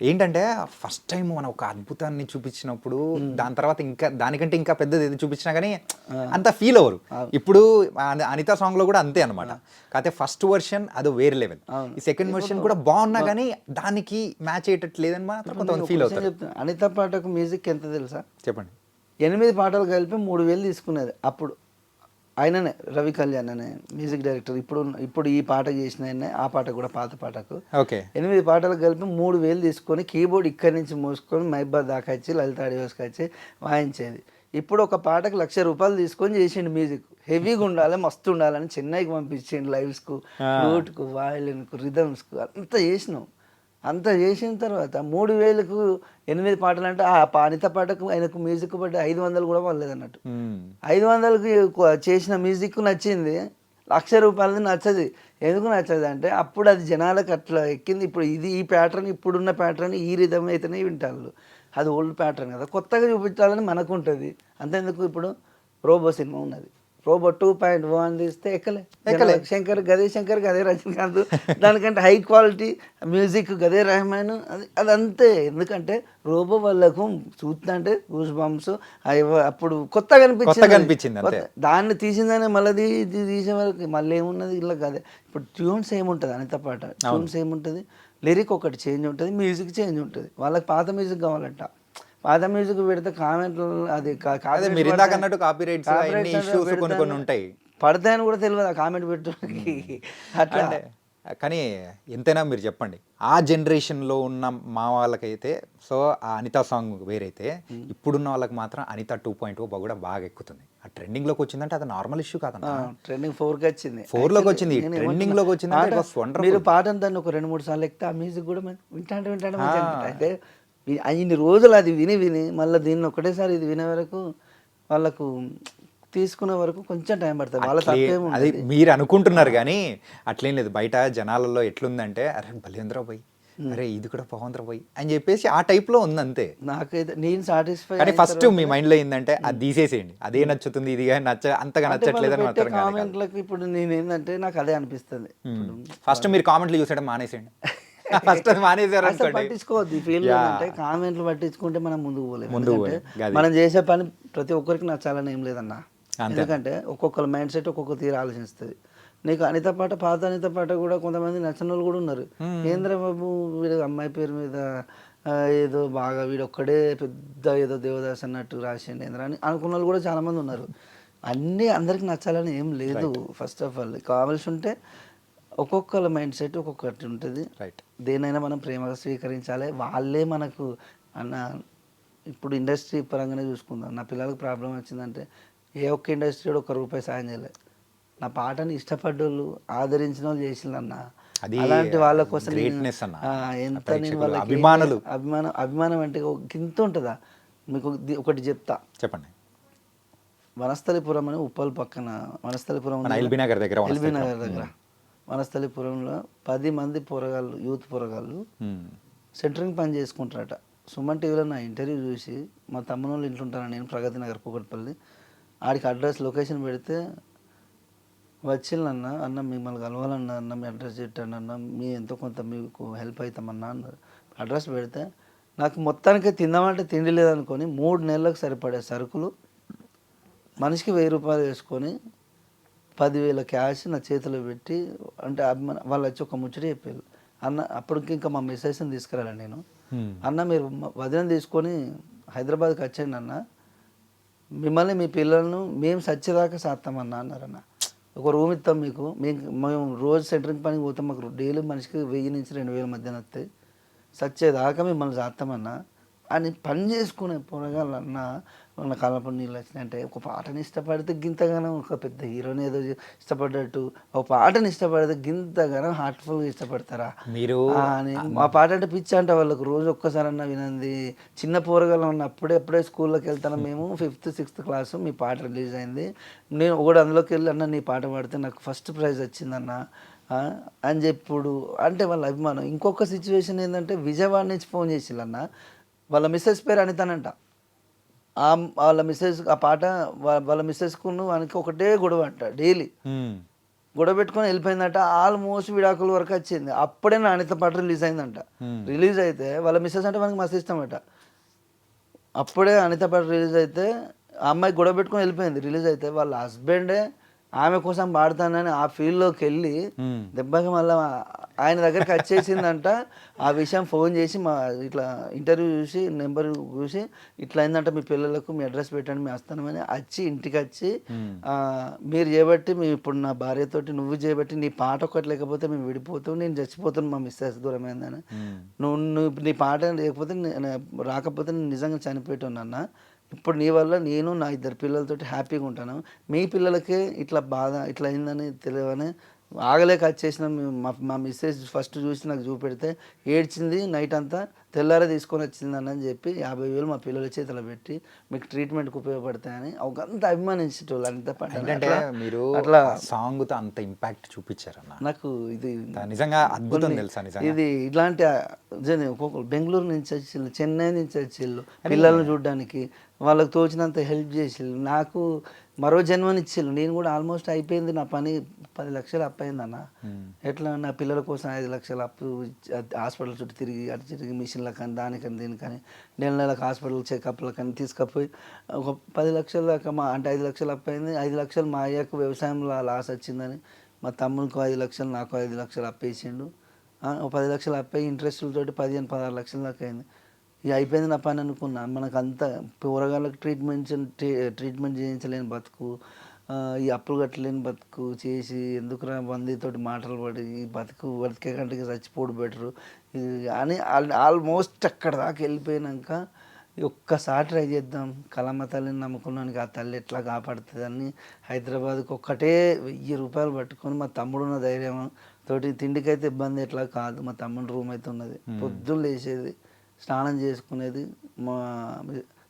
ఏంటంటే ఫస్ట్ టైం మనం ఒక అద్భుతాన్ని చూపించినప్పుడు దాని తర్వాత ఇంకా దానికంటే ఇంకా పెద్దది ఏది చూపించినా కానీ అంత ఫీల్ అవ్వరు. ఇప్పుడు అనితా సాంగ్ లో కూడా అంతే అనమాట. కాకపోతే ఫస్ట్ వర్షన్ అది వేరే లెవెల్, ఈ సెకండ్ వర్షన్ కూడా బాగున్నా కానీ దానికి మ్యాచ్ అయ్యేటట్లేదని మాత్రం కొంతమంది ఫీల్ అవుతారు. అనితా పాటకు మ్యూజిక్ ఎంత తెలుసా? చెప్పండి. 8 పాటలు కలిపి 3,000 తీసుకునేది అప్పుడు. ఆయననే రవి కళ్యాణ్ అనే మ్యూజిక్ డైరెక్టర్. ఇప్పుడు ఈ పాట చేసిన ఆయనే, ఆ పాట కూడా పాత పాటకు. ఓకే. 8 పాటలు కలిపి 3,000 తీసుకొని కీబోర్డ్ ఇక్కడి నుంచి మోసుకొని మైబాద్ దాకా వచ్చి లలిత ఆడియోస్కి వచ్చి వాయించేది. ఇప్పుడు ఒక పాటకు ₹1,00,000 తీసుకొని చేసిండు మ్యూజిక్. హెవీగా ఉండాలి, మస్తు ఉండాలని చెన్నైకి పంపించిండు లైవ్స్కు, ఫ్లూట్కు, వయలిన్కు, రిథమ్స్కు అంతా చేసినాం. అంత చేసిన తర్వాత 3,000కు 8 పాటలు అంటే ఆ అనిత పాటకు ఆయనకు మ్యూజిక్ బట్టి 500 కూడా పడలేదు అన్నట్టు. 500కి చేసిన మ్యూజిక్ నచ్చింది, ₹1,00,000 నచ్చది. ఎందుకు నచ్చదు అంటే అప్పుడు అది జనాలకు అట్లా ఎక్కింది. ఇప్పుడు ఇది ఈ ప్యాటర్న్, ఇప్పుడున్న ప్యాటర్న్ ఈ రిధం అయితేనే వింటారు. అది ఓల్డ్ ప్యాటర్న్ కదా, కొత్తగా చూపించాలని మనకు ఉంటుంది. అంతేందుకు ఇప్పుడు రోబో సినిమా ఉన్నది, రోబో 2.1 తీస్తే ఎక్కలే. శంకర్ గదే రజనీకాంత్, దానికంటే హై క్వాలిటీ మ్యూజిక్ గదే రెహమాన్, అది అంతే. ఎందుకంటే రోబో వాళ్ళకు చూస్తుంటే గూస్ బంప్స్ అప్పుడు కొత్తగా అనిపించింది. దాన్ని తీసిందనే మళ్ళీ ఇది తీసే వరకు మళ్ళీ ఏమున్నది ఇలా కదే. ఇప్పుడు ట్యూన్స్ ఏముంటుంది అనిత పాట, ట్యూన్స్ ఏముంటుంది, లిరిక్ ఒకటి చేంజ్ ఉంటుంది, మ్యూజిక్ చేంజ్ ఉంటుంది. వాళ్ళకి పాత మ్యూజిక్ కావాలంట. పాత మ్యూజిక్ పెడితే కామెంట్లు అది ఉంటాయి, పడతాయని కూడా తెలియదు ఆ కామెంట్ పెట్టడానికి అట్లా. కానీ ఎంతైనా మీరు చెప్పండి, ఆ జనరేషన్లో ఉన్న మా వాళ్ళకైతే సో ఆ అనితా సాంగ్ వేరైతే, ఇప్పుడున్న వాళ్ళకి మాత్రం అనిత 2.0 కూడా బాగా ఎక్కుతుంది. ఆ ట్రెండింగ్లోకి వచ్చిందంటే అది నార్మల్ ఇష్యూ కాదన్న. ట్రెండింగ్ 4కి వచ్చింది, 4లోకి వచ్చింది, ట్రెండింగ్లోకి వచ్చింది. మీరు పాటను దాన్ని ఒక 2-3 సార్లు ఎక్కితే ఆ మ్యూజిక్ కూడా వింటాంటే అయితే ఇన్ని రోజులు అది విని మళ్ళీ దీన్ని ఒకటేసారి ఇది వినే వరకు వాళ్ళకు తీసుకునే వరకు కొంచెం టైం పడుతుంది. వాళ్ళ తప్పేమో అది మీరు అనుకుంటున్నారు కానీ అట్లేం లేదు. బయట జనాలలో ఎట్లుందంటే అరే బలేంద్ర పోయి, అరే ఇది కూడా బాగుందిరా పోయి అని చెప్పేసి ఆ టైప్లో ఉంది అంతే. నాకైతే నేను సాటిస్ఫై. కానీ ఫస్ట్ మీ మైండ్లో ఏంటంటే అది తీసేసేయండి, అదే నచ్చుతుంది, ఇది అంతగా నచ్చట్లేదు అని మాత్రం కామెంట్లకు. ఇప్పుడు నేను ఏంటంటే నాకు అదే అనిపిస్తుంది. ఫస్ట్ మీరు కామెంట్లు చూసేయడం మానేసేయండి. ఫస్ట్ పట్టించుకోవద్దు. ఈ ఫీల్డ్ అంటే కామెంట్లు పట్టించుకుంటే మనం ముందుకు పోలేము. మనం చేసే పని ప్రతి ఒక్కరికి నచ్చాలని ఏం లేదన్నా. ఎందుకంటే ఒక్కొక్కరు మైండ్ సెట్ ఒక్కొక్క తీరు ఆలోచిస్తుంది. నీకు అనిత పాట, పాత అనిత పాట కూడా కొంతమంది నచ్చిన వాళ్ళు కూడా ఉన్నారు. ఏంద్ర బాబు వీడు అమ్మాయి పేరు మీద ఏదో బాగా వీడొక్కడే పెద్ద ఏదో దేవదాస్ అన్నట్టు రాసిండు ఏంద్ర అని అనుకున్న వాళ్ళు కూడా చాలామంది ఉన్నారు. అన్నీ అందరికి నచ్చాలని ఏం లేదు. ఫస్ట్ ఆఫ్ ఆల్ కావాల్సి ఉంటే ఒక్కొక్కళ్ళ మైండ్ సెట్ ఒక్కొక్కటి ఉంటుంది. దేనైనా మనం ప్రేమగా స్వీకరించాలి. వాళ్ళే మనకు అన్న. ఇప్పుడు ఇండస్ట్రీ పరంగానే చూసుకుందాం. నా పిల్లలకు ప్రాబ్లం వచ్చిందంటే ఏ ఒక్క ఇండస్ట్రీ ₹1 సాయం చేయలేదు. నా పాటని ఇష్టపడ్డోళ్ళు, ఆదరించిన వాళ్ళు చేసిందన్న. అలాంటి వాళ్ళ కోసం ఎంత నేను వాళ్ళకి అభిమానం అంటే ఇంత ఉంటుందా? మీకు ఒకటి చెప్తా, చెప్పండి. వనస్థలిపురం అని ఉప్పల్ పక్కన, వనస్థలిపురం ఎల్బీ నగర్ దగ్గర వనస్థలిపురంలో 10 మంది పోరగాళ్ళు, యూత్ పోరగాళ్ళు సెంటరింగ్ పని చేసుకుంటారట. సుమన్ టీవీలో నా ఇంటర్వ్యూ చూసి మా తమ్ముని వాళ్ళు ఇంట్లో ఉంటాను నేను, ప్రగతి నగర్ కూకట్పల్లి. ఆడికి అడ్రస్ లొకేషన్ పెడితే వచ్చిందన్న, అన్న మిమ్మల్ని కలవాలన్నా, అన్న మీ అడ్రస్ పెట్టండి అన్న, మీ ఎంతో కొంత మీకు హెల్ప్ అవుతామన్నా అన్నారు. అడ్రస్ పెడితే నాకు మొత్తానికి తిందామంటే తిండి లేదనుకొని 3 నెలలకు సరిపడే సరుకులు మనిషికి ₹1000 వేసుకొని 10,000 క్యాష్ నా చేతిలో పెట్టి, అంటే వాళ్ళు వచ్చి ఒక ముచ్చట చెప్పారు. అన్న అప్పటికి ఇంకా మా మెసేజ్ని తీసుకురాలి నేను. అన్న మీరు వదిన తీసుకొని హైదరాబాద్కి వచ్చేయండి అన్న, మిమ్మల్ని మీ పిల్లలను మేము సచ్చేదాకా సాస్తామన్నా అన్నారన్న. ఒక రూమ్ ఇస్తాం మీకు, మేము రోజు సెంటరింగ్ పనికి పోతాం, మాకు డైలీ మనిషికి 1000 నుంచి 2000 మధ్యన వస్తాయి, సచ్చేదాకా మిమ్మల్ని సాస్తామన్నా అని పని చేసుకునే పొరగాలన్నా మన కళ్ళప్పుడు నీళ్ళు వచ్చినాయంటే, ఒక పాటని ఇష్టపడితే గింతగానో ఒక పెద్ద హీరోని ఏదో ఇష్టపడ్డట్టు ఒక పాటని ఇష్టపడితే గింతగానో హార్ట్ఫుల్గా ఇష్టపడతారా మీరు అని. ఆ పాట అంటే పిచ్చి అంట వాళ్ళకు, రోజు ఒక్కసారన్నా వినంది. చిన్న పోరగాళ్ళు ఉన్నప్పుడే ఎప్పుడే స్కూల్లోకి వెళ్తాను మేము, 5th 6th క్లాసు, మీ పాట రిలీజ్ అయింది, నేను ఒకటి అందులోకి వెళ్ళి అన్న నీ పాట పాడితే నాకు ఫస్ట్ ప్రైజ్ వచ్చిందన్న అని చెప్పుడు అంటే వాళ్ళ అభిమానం. ఇంకొక సిచ్యువేషన్ ఏంటంటే విజయవాడ నుంచి ఫోన్ చేసిల్లన్న, వాళ్ళ మిస్సెస్ పేరు అనితానంట. వాళ్ళ మిస్సెస్ ఆ పాట వాళ్ళ మిస్సెస్కును వానికి ఒకటే గొడవ అంట, డైలీ గొడవ పెట్టుకొని వెళ్ళిపోయిందట. ఆల్మోస్ట్ విడాకుల వరకు వచ్చింది, అప్పుడే నా అనిత పాట రిలీజ్ అయిందంట. రిలీజ్ అయితే వాళ్ళ మిస్సెస్ అంటే మనకి మస్తు ఇష్టం అట. అప్పుడే అనిత పాట రిలీజ్ అయితే ఆ అమ్మాయి గొడవ పెట్టుకొని వెళ్ళిపోయింది. రిలీజ్ అయితే వాళ్ళ హస్బెండే ఆమె కోసం పాడతానని ఆ ఫీల్డ్లోకి వెళ్ళి దెబ్బకి మళ్ళీ ఆయన దగ్గరికి వచ్చేసిందంట. ఆ విషయం ఫోన్ చేసి మా ఇట్లా ఇంటర్వ్యూ చూసి నెంబర్ చూసి ఇట్లా అయిందంట, మీ పిల్లలకు మీ అడ్రస్ పెట్టండి మీ వస్తానమని వచ్చి ఇంటికి వచ్చి మీరు చేయబట్టి మేము ఇప్పుడు నా భార్యతోటి నువ్వు చేయబట్టి నీ పాట ఒకటి లేకపోతే మేము విడిపోతాం, నేను చచ్చిపోతాను మా మిస్సెస్ దూరమైందని, నువ్వు నీ పాట లేకపోతే రాకపోతే నేను నిజంగా చనిపోయాను. ఇప్పుడు నీ వల్ల నేను నా 2 పిల్లలతోటి హ్యాపీగా ఉంటాను, మీ పిల్లలకే ఇట్లా బాధ ఇట్లా అయిందని తెలియని ఆగలేక వచ్చేసిన. మా మిస్సెస్ ఫస్ట్ చూసి నాకు చూపెడితే ఏడ్చింది నైట్ అంతా, తెల్లారే తీసుకొని వచ్చిందని అని చెప్పి 50,000 మా పిల్లల చేతిలో పెట్టి మీకు ట్రీట్మెంట్కి ఉపయోగపడతాయని ఒకంత అభిమానించేటోళ్ళు. అంత ఏంటంటే మీరు అట్లా సాంగ్తో అంత ఇంపాక్ట్ చూపించారన్న, నాకు ఇది నిజంగా అద్భుతం తెలుసా. నిజంగా ఇది ఇట్లాంటి ఒక్కొక్కరు బెంగళూరు నుంచి వచ్చిళ్ళు, చెన్నై నుంచి వచ్చిళ్ళు పిల్లల్ని చూడడానికి, వాళ్ళకి తోచినంత హెల్ప్ చేసిళ్ళు, నాకు మరో జన్మనిచ్చిళ్ళు. నేను కూడా ఆల్మోస్ట్ అయిపోయింది నా పని, 10 లక్షలు అప్పు అయిందన్న. ఎట్లా నా పిల్లల కోసం 5 లక్షలు అప్పు, హాస్పిటల్ చుట్టూ తిరిగి అటు తిరిగి మిషన్ల కానీ దానికని దీనికని నెలకు హాస్పిటల్ చెకప్లకని తీసుకపోయి ఒక 10 లక్షల దాకా అంటే 5 లక్షలు అప్పు అయింది. 5 లక్షలు మా అయ్యకు వ్యవసాయంలో లాస్ వచ్చిందని మా తమ్మునికి 5 లక్షలు, నాకు 5 లక్షలు అప్పేసిండు. ఒక 10 లక్షలు అప్పయి ఇంట్రెస్ట్లతోటి 15-16 లక్షల దాకా అయింది. ఇక అయిపోయింది నా పని అనుకున్నా. మనకు అంత పోరగాళ్ళకి ట్రీట్మెంట్ చేయించలేని బతుకు, ఈ అప్పులు కట్టలేని బతుకు చేసి ఎందుకురా మందితోటి మాటలు పడి ఈ బతికే కంటికి చచ్చిపోడు బెటరు అని ఆల్మోస్ట్ అక్కడ దాకా వెళ్ళిపోయినాక ఒక్కసారి ట్రై చేద్దాం, కలమ్మ తల్లిని నమ్ముకున్నానికి ఆ తల్లి ఎట్లా కాపాడుతుందని హైదరాబాద్కి ఒక్కటే 1000 రూపాయలు పట్టుకొని మా తమ్ముడున్న ధైర్యం తోటి, తిండికైతే ఇబ్బంది ఎట్లా కాదు, మా తమ్ముడు రూమ్ అయితే ఉన్నది, పొద్దున్న లేచేది స్నానం చేసుకునేది, మా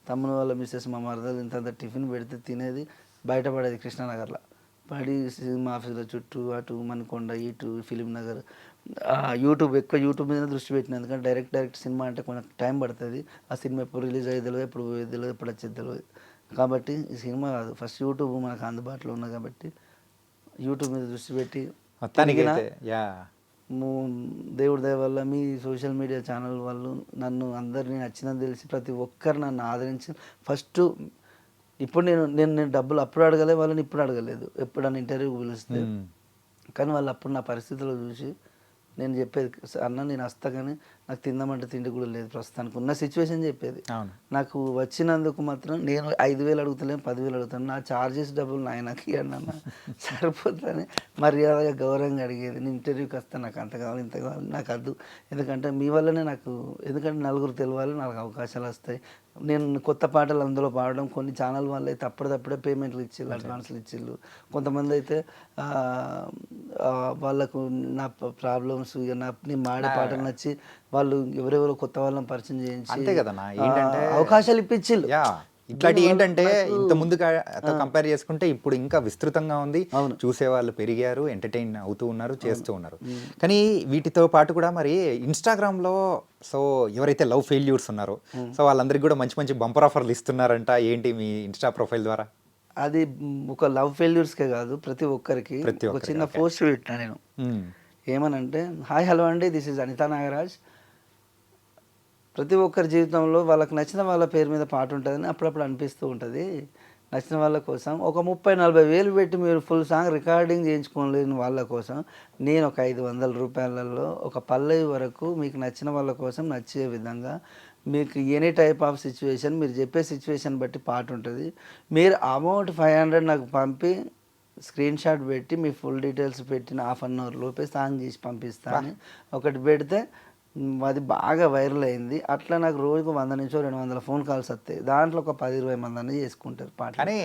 తమ్ముని వాళ్ళ మిస్సెస్ మా మరదలు ఇంత టిఫిన్ పెడితే తినేది, బయటపడేది కృష్ణానగర్లో పడి సినిమా ఆఫీసుల చుట్టూ అటు మనకొండ ఇటు ఫిలిం నగర్. యూట్యూబ్ మీద దృష్టి పెట్టిన, ఎందుకంటే డైరెక్ట్ సినిమా అంటే కొంచెం టైం పడుతుంది, ఆ సినిమా ఎప్పుడు రిలీజ్ అయ్యేది తెలియదు, ఎప్పుడు పోయేది తెలియదు, ఎప్పుడు వచ్చేది తెలియదు. కాబట్టి ఈ సినిమా కాదు, ఫస్ట్ యూట్యూబ్ మనకు అందుబాటులో ఉన్నది కాబట్టి యూట్యూబ్ మీద దృష్టి పెట్టి దేవుడి దయ వల్ల మీ సోషల్ మీడియా ఛానల్ వాళ్ళు నన్ను అందరినీ నచ్చినది తెలిసి ప్రతి ఒక్కరు నన్ను ఆదరించి ఫస్ట్. ఇప్పుడు నేను డబ్బులు అప్పుడు అడగలే, వాళ్ళని ఇప్పుడు అడగలేదు, ఎప్పుడన్నా ఇంటర్వ్యూకి పిలిస్తే. కానీ వాళ్ళు అప్పుడు నా పరిస్థితుల్లో చూసి నేను చెప్పేది, అన్న నేను వస్తా కానీ నాకు తిందామంటే తిండి కూడా లేదు ప్రస్తుతానికి ఉన్న సిచ్యువేషన్ చెప్పేది. నాకు వచ్చినందుకు మాత్రం నేను 5,000 అడుగుతలేను, 10,000 అడుగుతాను, నా ఛార్జెస్ డబ్బులు నాకు ఇవ్వండి అన్న సరిపోతుందని మర్యాదగా గౌరవంగా అడిగేది. నేను ఇంటర్వ్యూకి వస్తాను, నాకు అంత కావాలి ఇంత కావాలి, నాకు వద్దు, ఎందుకంటే మీ వల్లనే నాకు, ఎందుకంటే నలుగురు తెలవాలి, నాకు అవకాశాలు వస్తాయి. నేను కొత్త పాటలు అందులో పాడడం, కొన్ని ఛానల్ వాళ్ళు అయితే అప్పటిదప్పుడే పేమెంట్లు ఇచ్చిళ్ళు, అడ్వాన్స్లు ఇచ్చిళ్ళు. కొంతమంది అయితే వాళ్ళకు నా ప్రాబ్లమ్స్ నేను పాడే పాటలు నచ్చి వాళ్ళు ఎవరెవరో కొత్త వాళ్ళని పరిచయం చేయించి అంతే కదన్నా, ఏంటంటే అవకాశాలు ఇప్పించిళ్ళు. ఇట్లాంటి ఏంటంటే ఇంత ముందు కంపేర్ చేసుకుంటే ఇప్పుడు ఇంకా విస్తృతంగా ఉంది, చూసేవాళ్ళు పెరిగారు, ఎంటర్టైన్ అవుతూ ఉన్నారు, చేస్తూ ఉన్నారు. కానీ వీటితో పాటు కూడా మరి ఇన్స్టాగ్రామ్లో సో ఎవరైతే లవ్ ఫెయిల్యూర్స్ ఉన్నారో సో వాళ్ళందరికీ కూడా మంచి మంచి బంపర్ ఆఫర్లు ఇస్తున్నారంట, ఏంటి మీ ఇన్స్టా ప్రొఫైల్ ద్వారా? అది ఒక లవ్ ఫెయిల్యూర్స్కే కాదు, ప్రతి ఒక్కరికి ఒక చిన్న పోస్ట్ పెట్టినా నేను. ఏమనంటే, హాయ్ హలో అండి, దిస్ ఈజ్ అనితా నాగరాజ్. ప్రతి ఒక్కరి జీవితంలో వాళ్ళకి నచ్చిన వాళ్ళ పేరు మీద పాట ఉంటుందని అప్పుడప్పుడు అనిపిస్తూ ఉంటుంది. నచ్చిన వాళ్ళ కోసం ఒక 30-40 వేలు పెట్టి మీరు ఫుల్ సాంగ్ రికార్డింగ్ చేయించుకోలేని వాళ్ళ కోసం నేను ఒక 500 రూపాయలలో ఒక పల్లవి వరకు మీకు నచ్చిన వాళ్ళ కోసం నచ్చే విధంగా మీకు ఎనీ టైప్ ఆఫ్ సిచ్యువేషన్ మీరు చెప్పే సిచ్యువేషన్ బట్టి పాట ఉంటుంది. మీరు అమౌంట్ 500 నాకు పంపి స్క్రీన్ షాట్ పెట్టి మీ ఫుల్ డీటెయిల్స్ పెట్టిన హాఫ్ అన్ అవర్ లోపే సాంగ్ చేసి పంపిస్తాను. ఒకటి పెడితే అది బాగా వైరల్ అయింది. అట్లా నాకు రోజుకు 100-200 ఫోన్ కాల్స్ వస్తాయి. దాంట్లో ఒక 10-20 మంది అన్నీ చేసుకుంటారు పాటలు. కానీ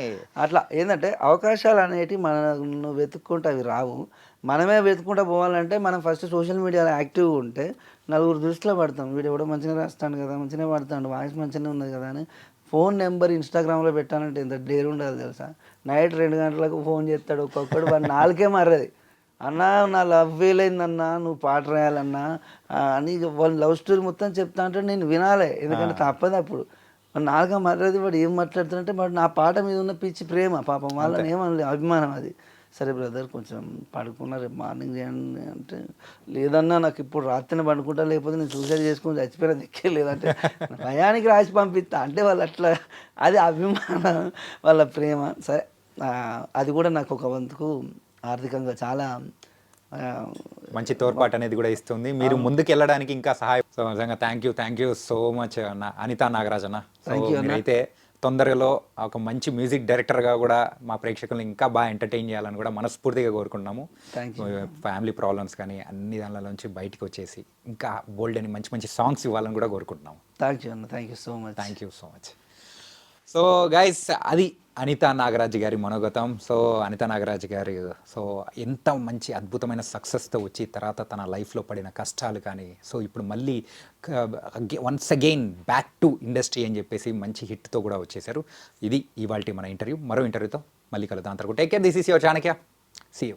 అట్లా ఏంటంటే అవకాశాలు అనేటివి మనం వెతుక్కుంటే అవి రావు. మనమే వెతుక్కుంటూ పోవాలంటే మనం ఫస్ట్ సోషల్ మీడియాలో యాక్టివ్గా ఉంటే నలుగురు దృష్టిలో పడతాం. వీడు ఎవడో మంచిగా రాస్తాడు కదా, మంచిగా పడతాడు, వాయిస్ మంచిగానే ఉన్నది కదా అని ఫోన్ నెంబర్ ఇన్స్టాగ్రామ్లో పెట్టాలంటే ఎంత డేర్ ఉండాలి తెలుసా. నైట్ 2 గంటలకు ఫోన్ చేస్తాడు ఒక్కొక్కడు, వాడు నాలుకే మర్రది. అన్నా నా లవ్ ఫెయిల్ అయిందన్నా, నువ్వు పాట రాయాలన్నా అని వాళ్ళు లవ్ స్టోరీ మొత్తం చెప్తా అంటే నేను వినాలి, ఎందుకంటే తప్పదు. అప్పుడు నాలుగా మాట్లాడితే వాడు ఏం మాట్లాడుతాడంటే వాడు నా పాట మీద ఉన్న పిచ్చి ప్రేమ, పాపం వాళ్ళని ఏమనలే, అభిమానం అది. సరే బ్రదర్ కొంచెం పడుకున్నా, రేపు మార్నింగ్ చేయండి అంటే, లేదన్నా నాకు ఇప్పుడు రాత్రిని పడుకుంటా, లేకపోతే నేను సూసైడ్ చేసుకుని చచ్చిపోయినా దిక్కే లేదంటే భయానికి రాసి పంపిస్తా అంటే వాళ్ళు అట్లా, అది అభిమానం వాళ్ళ ప్రేమ. సరే అది కూడా నాకు ఒక వంతుకు ఆర్థికంగా చాలా మంచి తోడ్పాటు అనేది కూడా ఇస్తుంది. మీరు ముందుకు వెళ్ళడానికి ఇంకా సహాయం. సో నిజంగా థ్యాంక్ యూ సో మచ్ అన్న అనితా నాగరాజ్ అన్న. అయితే తొందరలో ఒక మంచి మ్యూజిక్ డైరెక్టర్గా కూడా మా ప్రేక్షకులను ఇంకా బాగా ఎంటర్టైన్ చేయాలని కూడా మనస్ఫూర్తిగా కోరుకుంటున్నాము. ఫ్యామిలీ ప్రాబ్లమ్స్ కానీ అన్ని దానిలోంచి బయటకు వచ్చేసి ఇంకా బోల్డ్ అని మంచి మంచి సాంగ్స్ ఇవ్వాలని కూడా కోరుకుంటున్నాము. థ్యాంక్ యూ అన్న, thank you so much. So guys, అది అనితా నాగరాజ్ గారి మనోగతం. సో అనితా నాగరాజ్ గారు సో ఎంత మంచి అద్భుతమైన సక్సెస్తో వచ్చి తర్వాత తన లైఫ్లో పడిన కష్టాలు కానీ, సో ఇప్పుడు మళ్ళీ once again back to industry అని చెప్పేసి మంచి హిట్తో కూడా వచ్చేసారు. ఇది ఇవాల్టి మన ఇంటర్వ్యూ. మరో ఇంటర్వ్యూతో మళ్ళీ కలుద్దాం. అంతవరకు take care. This is your Chanakya. See you.